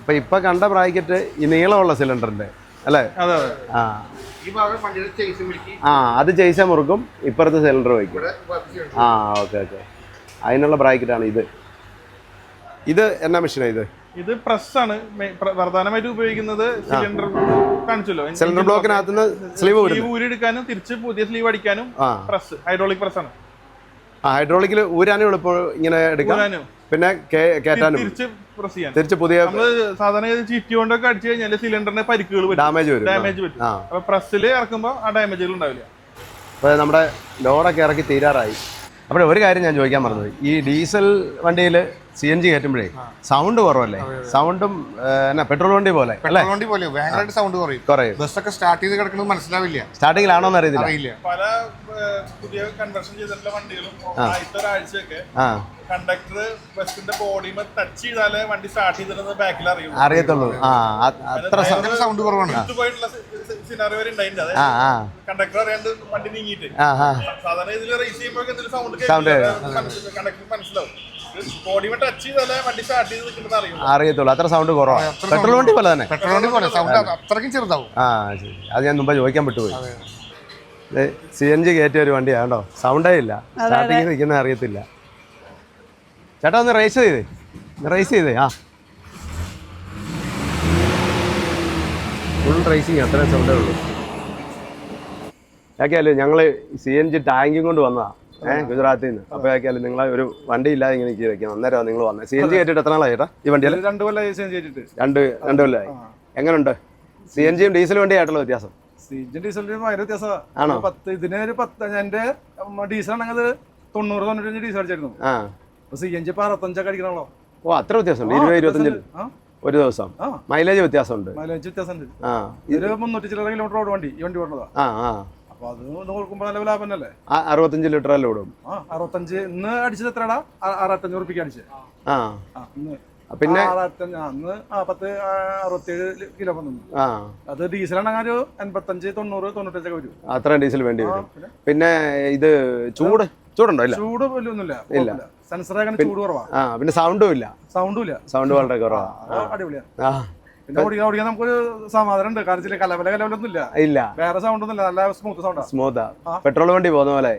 അപ്പൊ ഇപ്പൊ കണ്ട ബ്രാക്കറ്റ് ഈ നീളമുള്ള സിലിണ്ടറിന്റെ അല്ലേ? അത് ചെയ്സാ മുറുക്കും, ഇപ്പുറത്തെ സിലിണ്ടർ വയ്ക്കും. ഓക്കെ. അതിനുള്ള ബ്രാക്കറ്റാണ് ഇത്. ഇത് എന്നാ മെഷീനാണ്? ഇത് പ്രസ്സാണ് പ്രധാനമായിട്ട് ഉപയോഗിക്കുന്നത്. സിലിണ്ടർ കാണിച്ചല്ലോ, സിലിണ്ടർ ബ്ലോക്കിനകത്തുനിന്ന് സ്ലീവ് ഊരിയെടുക്കാനും തിരിച്ച് പുതിയ സ്ലീവ് അടിക്കാനും പ്രസ്, ഹൈഡ്രോളിക് പ്രസ് ആണ്. ഹൈഡ്രോളിക്കിൽ ഊരാനും എളുപ്പം ഇങ്ങനെ എടുക്കാം, പിന്നെ കേറ്റാനും തിരിച്ച് പുതിയ. സാധാരണ ചീറ്റി കൊണ്ടൊക്കെ അടിച്ചു കഴിഞ്ഞാൽ സിലിണ്ടറിന് പരിക്കുകൾ ഡാമേജ് വരും. അപ്പൊ പ്രസ്സിൽ ഇറക്കുമ്പോൾ ആ ഡാമേജുകൾ ഉണ്ടാവില്ല. അപ്പൊ നമ്മുടെ ലോഡൊക്കെ ഇറക്കി തീരാറായി. അപ്പോൾ ഒരു കാര്യം ഞാൻ ചോദിക്കാൻ പറഞ്ഞത്, ഈ ഡീസൽ വണ്ടിയിൽ CNG കയറ്റുമ്പോഴേ സൗണ്ട് കുറവല്ലേ? സൗണ്ടും പെട്രോൾ വണ്ടി പോലെ ഭയങ്കരമായിട്ട് സൗണ്ട് കുറയും. ബസ്സൊക്കെ സ്റ്റാർട്ട് ചെയ്ത് കിടക്കുന്നത് മനസ്സിലാവില്ല. സ്റ്റാർട്ടിങ്ങിലാണോന്ന് അറിയത്തില്ല. പല പുതിയ കൺവേർഷൻ ചെയ്തിട്ടുള്ള വണ്ടികളും ഒരാഴ്ചയൊക്കെ കണ്ടക്ടർ ബസിന്റെ ബോഡിമേ ടച്ച് ചെയ്താലേ വണ്ടി സ്റ്റാർട്ട് ചെയ്തിരുന്നത് ബാക്കിൽ അറിയത്തുള്ളൂ. അത്ര സൗണ്ട് കുറവാണ്. സിനാറിയോ വരെ ഉണ്ടായിട്ടുണ്ട്. കണ്ടക്ടർ അറിയാണ്ട് വണ്ടി നീങ്ങിയിട്ട് സാധാരണ ഇതിൽ റേസ് ചെയ്യുമ്പോൾ എന്തെങ്കിലും സൗണ്ട് കണ്ടക്ടർ മനസ്സിലാവും. ബോഡിമേ ടച്ച് ചെയ്താലേ വണ്ടി സ്റ്റാർട്ട് ചെയ്ത് നിൽക്കുന്നത് അറിയത്തുള്ളൂ. അത്ര സൗണ്ട് കുറവാണ്. പെട്രോൾ വണ്ടി പോലെ തന്നെ. പെട്രോൾ വണ്ടി പോലെ സൗണ്ട് അത്രയ്ക്കും ചെറുതാവും. ശരി. അത് ഞാൻ മുമ്പ് ചോദിക്കാൻ വിട്ടുപോയി. CNG കയറ്റിയ ഒരു വണ്ടിയാണ് കേട്ടോ. സൗണ്ടേ ഇല്ല, സ്റ്റാർട്ടിങ് നിൽക്കുന്നത് അറിയത്തില്ല. ചേട്ടാ ഒന്ന് റേസ് ചെയ്തേ. ഫുൾ റേസിങ്, അത്രയും സൗണ്ടേ ഉള്ളൂ. ആക്കിയാലേ ഞങ്ങൾ CNG ടാങ്കും കൊണ്ട് വന്നതാ ഗുജറാത്തിൽ നിന്ന്. അപ്പോൾ ആക്കിയാലും നിങ്ങൾ ഒരു വണ്ടി ഇല്ലാതെ ഇങ്ങനെ ഇരിക്കും. അന്നേരം നിങ്ങൾ വന്നത്. CNG കയറ്റിട്ട് എത്ര നാളായി ചേട്ടാ ഈ വണ്ടിയിൽ? 2 കൊല്ലമായി CNG കയറ്റിട്ട്. 2 കൊല്ലമായി. എങ്ങനെയുണ്ട് CNGയും ഡീസൽ വണ്ടിയായിട്ടുള്ള വ്യത്യാസം? ഡീസലിനും ഭയങ്കര വ്യത്യാസമാണ്. ഇതിന് ഒരു 10 എന്റെ ഡീസൽ ആണെങ്കിൽ അത് 90-95 ഡീസൽ അടിച്ചായിരുന്നു. ഇപ്പൊ CNG ഇപ്പൊ 65 അടിക്കണല്ലോ. ഓ അത്ര വ്യത്യാസമുണ്ട്. 20-25 ഒരു ദിവസം മൈലേജ് വ്യത്യാസമുണ്ട്. മൈലേജ് വ്യത്യാസമുണ്ട്. ഒരു 300 ചില്ലറ കിലോമീറ്റർ ഓടും വണ്ടി, ഈ വണ്ടി ഓടുന്നതാ. അപ്പൊ അത് നോക്കുമ്പോ നല്ല ലാഭം തന്നെയല്ലേ. 65 ലിറ്ററല്ലേ ഓടും. 65 ഇന്ന് അടിച്ചത് എത്രടാ? 6500 റുപ്യക്ക് അടിച്ചത്. പിന്നെ 67 കിലോ വന്നു. അത് ഡീസലാണെങ്കിൽ ഒരു 85-90-95 വരും. അത്ര ഡീസൽ വേണ്ടി വരും. പിന്നെ ഇത് ചൂടുണ്ടോ? ഇല്ല, ചൂട് ഒന്നുമില്ല. സെൻസർ ചൂട് കുറവാ. പിന്നെ സൗണ്ടും ഇല്ല. സൗണ്ട് വളരെ കുറവാ. അടിപൊളിയാണ്. പിന്നെ ഓടിക്കാൻ നമുക്കൊരു സമാധാനം ഉണ്ട്. കാരണം കലവലൊന്നും ഇല്ല. വേറെ സൗണ്ട് ഒന്നുമില്ല. നല്ല സ്മൂത്താ. പെട്രോൾ വണ്ടി പോകുന്ന പോലെ.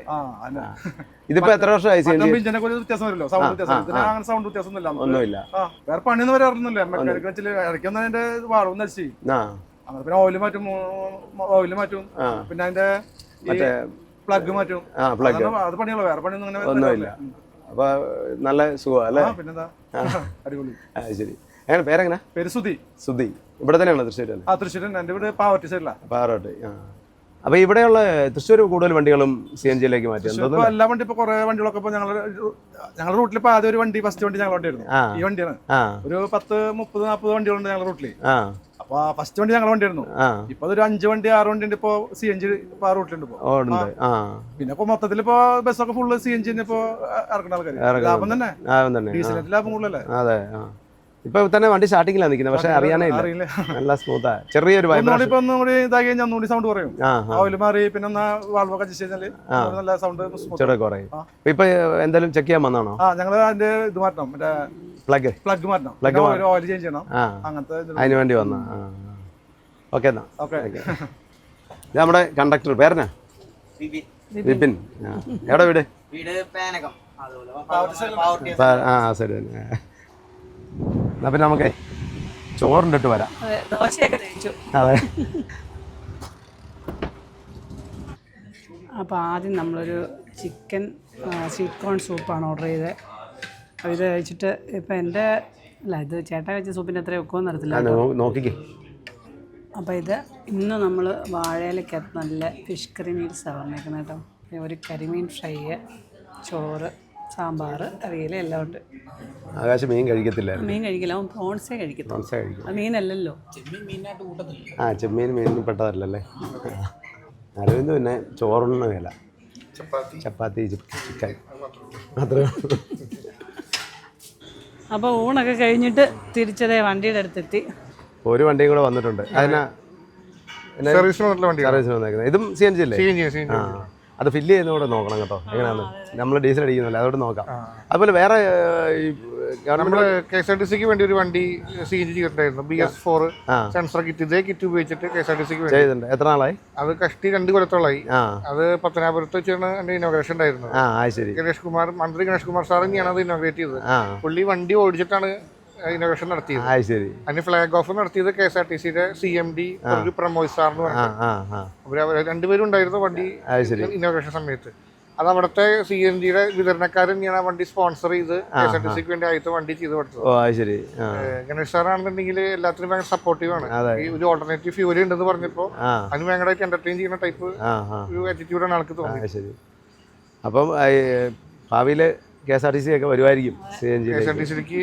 ഇതിപ്പോ എത്ര വർഷമായി? ഇഞ്ചിനൊക്കെ ഒരു വ്യത്യാസം വരുമല്ലോ, സൗണ്ട് വ്യത്യാസം. അങ്ങനെ സൗണ്ട് വ്യത്യാസം ഒന്നുമില്ല. വേറെ പണിയൊന്നും വരാറൊന്നുമില്ല. ഇടയ്ക്കൊന്നും അതിന്റെ വാളവും നശിച്ചു. അങ്ങനെ പിന്നെ ഓയില് മാറ്റും. പിന്നെ അതിന്റെ പ്ലഗ് മാറ്റും. അത് പണിയുള്ളൂ. വേറെ പണിയൊന്നും അങ്ങനെ ഒന്നുമില്ല. അപ്പൊ നല്ല സുഖമല്ലേ? പിന്നെന്താ, അടിപൊളി. ശരി. അങ്ങനെ പേരെങ്ങനെ? പേര് സുധി. സുധി. ഇവിടെ തന്നെയാണോ? തൃശ്ശൂർ? ആ, തൃശ്ശൂർ. എൻ്റെ വീട് പാവട്ടി സൈഡിലാണ്. പാവട്ടി. അപ്പോൾ ഇവിടെയുള്ള തൃശ്ശൂർ കൂടുതൽ വണ്ടികളും CNGയിലേക്ക് മാറ്റി. എല്ലാ വണ്ടി ഇപ്പോൾ കുറേ വണ്ടികളൊക്കെ ഇപ്പോൾ ഞങ്ങളുടെ റൂട്ടിൽ ഇപ്പോൾ ആദ്യം ഒരു വണ്ടി, ഫസ്റ്റ് വണ്ടി ഞങ്ങളുടെ വണ്ടിയായിരുന്നു. ഈ വണ്ടിയാണ്. ഒരു 10-30-40 വണ്ടികളുണ്ട് ഞങ്ങളുടെ റൂട്ടിൽ. അപ്പൊ ഫസ്റ്റ് വണ്ടി ഞങ്ങളുടെ വണ്ടിയായിരുന്നു. ഇപ്പൊ ഒരു 5 വണ്ടി 6 വണ്ടി ഉണ്ട് ഇപ്പൊ CNG ആ റൂട്ടിലുണ്ട് ഇപ്പൊ. പിന്നെ ഇപ്പൊ മൊത്തത്തിൽ ഇപ്പൊ ബസ്സൊക്കെ ഫുള്ള് CNG ഇപ്പൊ ഇറക്കുന്ന ആൾക്കാർ. ലാഭം തന്നെ, ഡീസലിന്റെ ലാഭം കൂടുതലല്ലേ. അതെ. ഇപ്പൊ തന്നെ വണ്ടി സ്റ്റാർട്ടിങ്ങിലാണ് നിൽക്കുന്നത്, പക്ഷെ അറിയാനേ ഇല്ല. നല്ല സ്മൂത്താ. ചെറിയൊരു ഒന്നുകൂടി ഇതാക്കി കഴിഞ്ഞാൽ ഒന്നുകൂടി സൗണ്ട് കുറയും. ഓയിൽ മാറി പിന്നെ വാൾവൊക്കെ അഡ്ജസ്റ്റ് ചെയ്താല് നല്ല സൗണ്ട് കുറയും. ഇപ്പൊ എന്തായാലും ചെക്ക് ചെയ്യാൻ വന്നാണോ? ഞങ്ങള് അതിന്റെ ഇത് മാറ്റണം, മറ്റേ പ്ലഗ് മാറ്റണം, ഓയിൽ ചേഞ്ച് ചെയ്യണം. അങ്ങനത്തെ അതിന് വേണ്ടി വന്നാ. ഓക്കെ എന്നാ. നമ്മുടെ കണ്ടക്ടർ പേരെന്നാ? വിപിൻ. എവിടെ വീട്? ശരി തന്നെ. എന്നാ പിന്നെ നമുക്കേ ചോറിണ്ടിട്ട് വരാം. അതെ. അപ്പോൾ ആദ്യം നമ്മളൊരു ചിക്കൻ സ്വീറ്റ് കോൺ സൂപ്പാണ് ഓർഡർ ചെയ്തത്. അപ്പോൾ ഇത് കഴിച്ചിട്ട് ഇപ്പം എൻ്റെ ഇത് ചേട്ടാ വെച്ച സൂപ്പിൻ്റെ അത്രയും വെക്കുമെന്ന് അറിയത്തില്ല. നോക്കിക്കേ. അപ്പോൾ ഇത് ഇന്ന് നമ്മൾ വാഴയിലക്കകത്ത് നല്ല ഫിഷ് കറി മീൽസാണ് പറഞ്ഞേക്കുന്നത് കേട്ടോ. ഒരു കരിമീൻ ഫ്രൈ, ചോറ്, സാമ്പാർ, അവിയൽ എല്ലാം ഉണ്ട്. ആകാശം മീൻ കഴിക്കത്തില്ല. മീൻ കഴിക്കില്ല, അവൻ പ്രോൺസേ കഴിക്കത്തുള്ളൂ. അത് മീനല്ലല്ലോ. ചെമ്മീൻ മീനിൽ പെട്ടതല്ലേ. അരവിന്ദ് പിന്നെ ചോറൊന്നും വില, ചപ്പാത്തി, ചിക്കൻ അത്ര. അപ്പോൾ ഊണൊക്കെ കഴിഞ്ഞിട്ട് തിരിച്ചതേ വണ്ടിയുടെ അടുത്തെത്തി. ഒരു വണ്ടിയും കൂടെ വന്നിട്ടുണ്ട്. അതിനാ സർവീസിന് വന്നേക്കുന്നത്. ഇതും CNG അല്ലേ? അത് ഫില്ല് ചെയ്യുന്ന കൂടെ നോക്കണം കേട്ടോ, എങ്ങനെയാന്ന്. നമ്മൾ ഡീസൽ അടിക്കുന്നില്ല, അതോട് നോക്കാം. അതുപോലെ വേറെ നമ്മുടെ KSRTCക്ക് വേണ്ടി ഒരു വണ്ടി CNG ചെയ്തിട്ടുണ്ടായിരുന്നു, BS4 സെൻസർ കിറ്റ്. ഇതേ കിറ്റ് ഉപയോഗിച്ചിട്ട് KSRTCക്ക് ചെയ്തിട്ടുണ്ട്. എത്ര നാളായി? അത് കഷ്ടി 2 കൊല്ലത്തോളമായി. അത് പത്തനാപുരത്ത് വെച്ചാണ് എൻ്റെ ഇനോഗ്രേഷൻ ഉണ്ടായിരുന്നത്. മന്ത്രി ഗണേഷ് കുമാർ സാർ തന്നെയാണ് അത് ഇനോഗ്രേറ്റ് ചെയ്തത്. പുള്ളി വണ്ടി ഓടിച്ചിട്ടാണ് ഇനോഗ്രേഷൻ നടത്തിയത്. അതിന് ഫ്ലാഗ് ഓഫ് നടത്തിയത് KSRTCയുടെ CMD പ്രമോദ് സാർ എന്ന് പറഞ്ഞു. അവർ രണ്ടുപേരും ഉണ്ടായിരുന്നു വണ്ടി ഇനോഗ്രേഷൻ സമയത്ത്. അത് അവിടുത്തെ CNGയുടെ വിതരണക്കാരൻ തന്നെയാണ് വണ്ടി സ്പോൺസർ ചെയ്ത് KSRTCക്ക് വേണ്ടി ആദ്യത്തെ വണ്ടി ചെയ്ത് കൊടുത്തത്. ഗണേഷ് സാറാണെന്നുണ്ടെങ്കിൽ എല്ലാത്തിനും ഭയങ്കര സപ്പോർട്ടീവ് ആണ്. ഈ ഒരു ഓൾട്ടർനേറ്റീവ് ഫ്യൂൽ ഉണ്ടെന്ന് പറഞ്ഞപ്പോൾ അതിന് ഭയങ്കരമായിട്ട് എന്റർടൈൻ ചെയ്യുന്ന ടൈപ്പ് ഒരു ആറ്റിറ്റ്യൂഡാണ് ആൾക്ക് തോന്നിയത്. അപ്പം ഭാവിയില് KSRTC ഒക്കെ വരുമായിരിക്കും. KSRTCക്ക്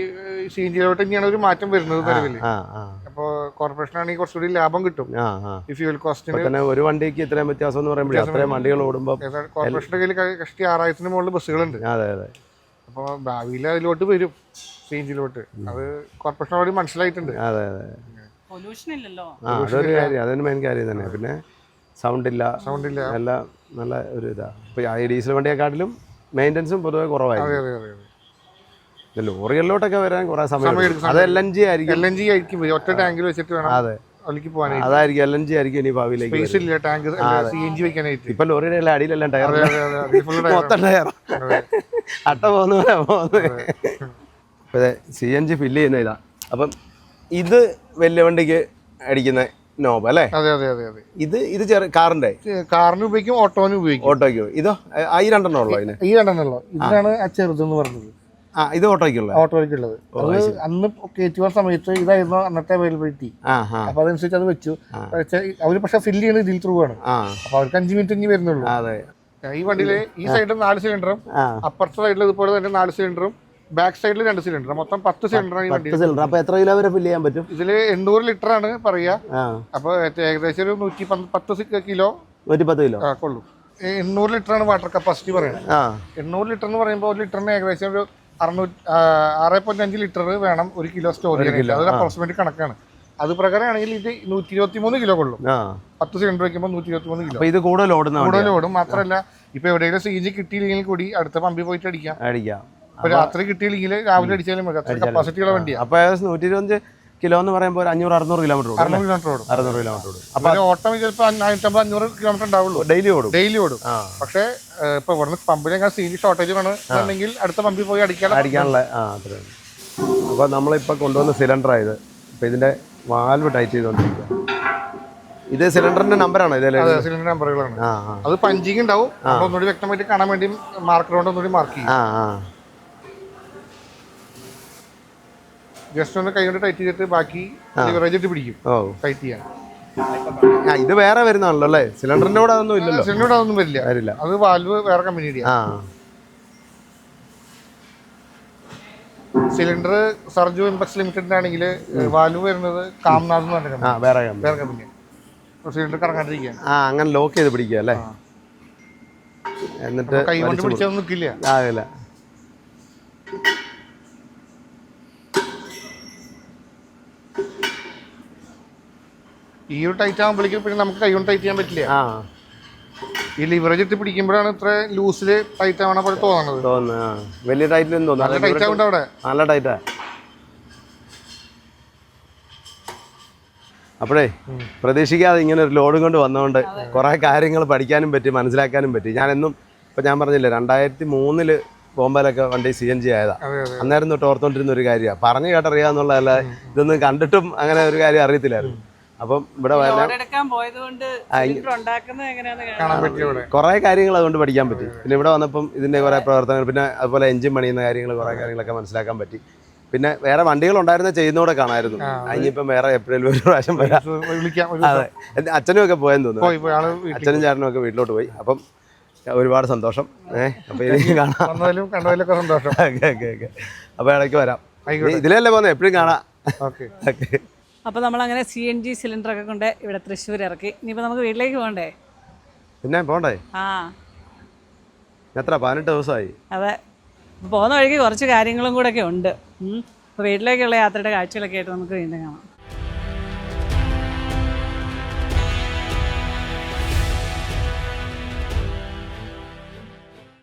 CNGയിലോട്ട് തന്നെയാണ് ഒരു മാറ്റം വരുന്നത് നിലവിൽ. അപ്പോൾ കോർപ്പറേഷൻ ആണെങ്കിൽ കുറച്ചുകൂടി ലാഭം കിട്ടും ഈ ഫ്യൂൽ കോസ്റ്റിന്. ഒരു വണ്ടിക്ക് ഇത്രയും വ്യത്യാസം എന്ന് പറയുമ്പോൾ അത്രയും വണ്ടികൾ ഓടുമ്പോൾ കോർപ്പറേഷന്റെ കയ്യിൽ കഷ്ടി 6000-ന് മുകളിൽ ബസ്സുകളുണ്ട്. അപ്പോൾ ഭാവിയിൽ അതിലോട്ട് വരും, CNGയിലോട്ട്. അത് കോർപ്പറേഷനോട് മനസ്സിലായിട്ടുണ്ട്. അതൊരു കാര്യം, അതൊരു മെയിൻ കാര്യം തന്നെ. പിന്നെ സൗണ്ട് ഇല്ല എല്ലാം നല്ല ഒരു ഇതാ. ഇപ്പൊ ഈ ഡീസൽ വണ്ടിയെക്കാട്ടിലും മെയിൻ്റെനൻസും പൊതുവെ കുറവായിരിക്കും. ലോറികളിലോട്ടൊക്കെ വരാൻ കുറെ സമയം. അത് LNG ആയിരിക്കും, ഒറ്റ ടാങ്കിൽ വെച്ചിട്ട് വേണം. അതായിരിക്കും LNG ആയിരിക്കും ഇനി ഭാവിയിലേക്ക്. ഇപ്പൊ ലോറിയുടെ അടിയിലെല്ലാം ടയർ, മൊത്തം ടയർ അട്ട പോകുന്ന പോലെ പോകുന്നത്. CNG ഫില്ല് ചെയ്യുന്ന ഇതാ. അപ്പം ഇത് വലിയ വണ്ടിക്ക് അടിക്കുന്ന നോബ് അല്ലേ? ഇത് കാറിന്റെ ഉപയോഗിക്കും, ഓട്ടോയ്ക്ക്. ഇതോ ഈ രണ്ടെണ്ണം ഉള്ളോ? ഇതാണ് ചെറുതെന്ന് പറഞ്ഞത്. ഇത് ഓട്ടോയ്ക്കുള്ളത്. അന്ന് കയറ്റുന്ന സമയത്ത് ഇതായിരുന്നു അന്നത്തെ അവൈലബിലിറ്റി. അപ്പൊ അതനുസരിച്ച് അത് വെച്ചു. അവര് പക്ഷെ ഫില്ല് ചെയ്യുന്നത് ഇതിൽ ത്രൂ ആണ്. അപ്പൊ അവർക്ക് 5 മിനിറ്റ് ഇനി വരുന്നുള്ളൂ. ഈ വണ്ടിയിൽ ഈ സൈഡിൽ 4 സിലിണ്ടറും അപ്പുറത്തെ സൈഡിൽ ഇതുപോലെ തന്നെ 4 സിലിണ്ടറും ബാക്ക് സൈഡിൽ 2 സിലിണ്ടർ, മൊത്തം 10 സിലിണ്ടറാണ് ഈ വണ്ടി. അപ്പൊ എത്ര കിലോ വരെ ഫില്ല് ചെയ്യാൻ പറ്റും? ഇതില് 800 ലിറ്റർ ആണ് പറയാ. അപ്പൊ ഏകദേശം ഒരു 110 കിലോ 110 കിലോ കൊള്ളു. 800 ലിറ്റർ ആണ് വാട്ടർ കപ്പാസിറ്റി പറയുന്നത്. 800 ലിറ്റർ എന്ന് പറയുമ്പോൾ ഒരു ലിറ്ററിന് ഏകദേശം ഒരു 6.5 ലിറ്റർ വേണം 1 കിലോ സ്റ്റോർ ചെയ്യാൻ. അത് അപ്രോക്സിമേറ്റ് കണക്കാണ്. അത് പ്രകാരമാണെങ്കിൽ ഇത് 123 കിലോ കൊള്ളും. 10 സിലിണ്ടർ വയ്ക്കുമ്പോൾ 123 കിലോ. ഇത് കൂടുതൽ ഓടും. മാത്രമല്ല ഇപ്പൊ എവിടെയെങ്കിലും CNG കിട്ടിയില്ലെങ്കിൽ കൂടി അടുത്ത പമ്പിൽ പോയിട്ട് അടിക്കാം. ഇപ്പൊ രാത്രി കിട്ടിയില്ലെങ്കിൽ രാവിലെ അടിച്ചാലും മതി. അത്ര കപ്പാസിറ്റിയുള്ള വണ്ടിയാണ്. അപ്പൊ 125 കിലോ എന്ന് പറയുമ്പോൾ 500-600 കിലോമീറ്റർ ഓടും. 600 കിലോമീറ്റർ ഓടും. 600 കിലോമീറ്റർ ഓടും. അപ്പൊ ഓട്ടം ചിലപ്പോൾ 450-500 കിലോമീറ്റർ ഉണ്ടാവുള്ളൂ. ഡെയിലി ഓടും. പക്ഷേ ഇപ്പൊ ഇവിടുന്ന് പമ്പിൽ CNG ഷോർട്ടേജ് വേണമെന്നുണ്ടെങ്കിൽ അടുത്ത പമ്പിൽ പോയി അടിക്കാനുള്ള. അപ്പൊ നമ്മളിപ്പോ കൊണ്ടുവന്ന സിലിണ്ടറായത്. ഇപ്പൊ ഇതിന്റെ വാൽവ് ടൈറ്റ് ചെയ്തോണ്ടിരിക്കുക. ഇത് സിലിണ്ടറിന്റെ നമ്പറാണോ? സിലിണ്ടർ നമ്പറുകളാണ്. അത് പഞ്ചിങ് ഉണ്ടാവും. ഒന്നുകൂടി വ്യക്തമായിട്ട് കാണാൻ വേണ്ടി മാർക്കർ കൊണ്ട് ഒന്നുകൂടി മാർക്ക് ചെയ്യും. ജസ്റ്റ് ഒന്ന് കൈ കൊണ്ട് ടൈറ്റ് ചെയ്തിട്ട് ബാക്കി ലിവറേജ് ഇട്ട് പിടിക്കും ടൈറ്റ് ചെയ്യാൻ. ഇത് വേറെ വരുന്നതാണല്ലോ അല്ലേ? സിലിണ്ടറിന്റെ കൂടെ അതൊന്നും ഇല്ലല്ലോ. സിലിണ്ടറിന്റെ അതൊന്നും വരില്ല. അത് വാൽവ് വേറെ കമ്പനിയുടെയാണ്. സിലിണ്ടർ സർജു ഇമ്പക്സ് ലിമിറ്റഡ് ആണെങ്കിൽ വാൽവ് വരുന്നത് കാംനാഥ് എന്ന് പറഞ്ഞ വേറെ കമ്പനിയാണ്. സിലിണ്ടർ കറങ്ങാണ്ടിരിക്കാൻ അങ്ങനെ ലോക്ക് ചെയ്ത് പിടിക്കുക അല്ലേ? എന്നിട്ട് കൈ കൊണ്ട് പിടിച്ചൊന്നും നിൽക്കില്ല. ഈ ഒരു ടൈറ്റ് ആകുമ്പോഴേക്കും പിന്നെ നമുക്ക് കൈ കൊണ്ട് ടൈറ്റ് ചെയ്യാൻ പറ്റില്ല. ഈ ലിവറേജ് ഇട്ട് പിടിക്കുമ്പോഴാണ് ഇത്ര ലൂസില് ടൈറ്റ് ആവണ പോലെ തോന്നുന്നത്. വലിയ ടൈറ്റിലും തോന്നുന്നു. ടൈറ്റ് ആവുന്നുണ്ട് അവിടെ. നല്ല ടൈറ്റാ. അപ്പോഴേ പ്രതീക്ഷിക്കാതെ ഇങ്ങനെ ഒരു ലോഡും കൊണ്ട് വന്നതുകൊണ്ട് കുറെ കാര്യങ്ങൾ പഠിക്കാനും പറ്റി, മനസ്സിലാക്കാനും പറ്റി. ഞാനെന്നും ഇപ്പൊ ഞാൻ പറഞ്ഞില്ലേ 2003 ബോംബെയിലൊക്കെ വണ്ടി CNG ആയതാ. അന്നേരം തൊട്ട് ഓർത്തോണ്ടിരുന്ന ഒരു കാര്യമാണ്. പറഞ്ഞു കേട്ടറിയാന്നുള്ളതല്ല, ഇതൊന്നും കണ്ടിട്ടും അങ്ങനെ ഒരു കാര്യം അറിയത്തില്ലായിരുന്നു. അപ്പം ഇവിടെ കുറെ കാര്യങ്ങൾ അതുകൊണ്ട് പഠിക്കാൻ പറ്റി. പിന്നെ ഇവിടെ വന്നപ്പം ഇതിന്റെ കുറെ പ്രവർത്തനങ്ങൾ, പിന്നെ അതുപോലെ എഞ്ചിൻ പണിയുന്ന കാര്യങ്ങൾ, കുറെ കാര്യങ്ങളൊക്കെ മനസ്സിലാക്കാൻ പറ്റി. പിന്നെ വേറെ വണ്ടികൾ ഉണ്ടായിരുന്ന ചെയ്യുന്നൂടെ കാണാമായിരുന്നു. അതിനിപ്പം വേറെ എപ്പോഴും ഒരു പ്രാവശ്യം വരാം. അതെ, അച്ഛനും ഒക്കെ പോയെന്ന് തോന്നുന്നു. അച്ഛനും ചേട്ടനും ഒക്കെ വീട്ടിലോട്ട് പോയി. അപ്പം ഒരുപാട് സന്തോഷം. അപ്പൊ ഇനിയും കാണാം. അപ്പൊ ഇടയ്ക്ക് വരാം. ഇതിലല്ലേ പോകുന്നത്, എപ്പോഴും കാണാം. അപ്പോൾ നമ്മളങ്ങനെ CNG സിലിണ്ടറൊക്കെ കൊണ്ട് ഇവിടെ തൃശ്ശൂർ ഇറക്കി. ഇനിയിപ്പോൾ നമുക്ക് വീട്ടിലേക്ക് പോകണ്ടേ? പിന്നെ പോണ്ടേ? എത്ര 18 ദിവസമായി. അതെ, പോകുന്ന വഴിക്ക് കുറച്ച് കാര്യങ്ങളും കൂടെ ഒക്കെ ഉണ്ട്. അപ്പോൾ വീട്ടിലേക്കുള്ള യാത്രയുടെ കാഴ്ചകളൊക്കെ ആയിട്ട് നമുക്ക് വീണ്ടും കാണാം.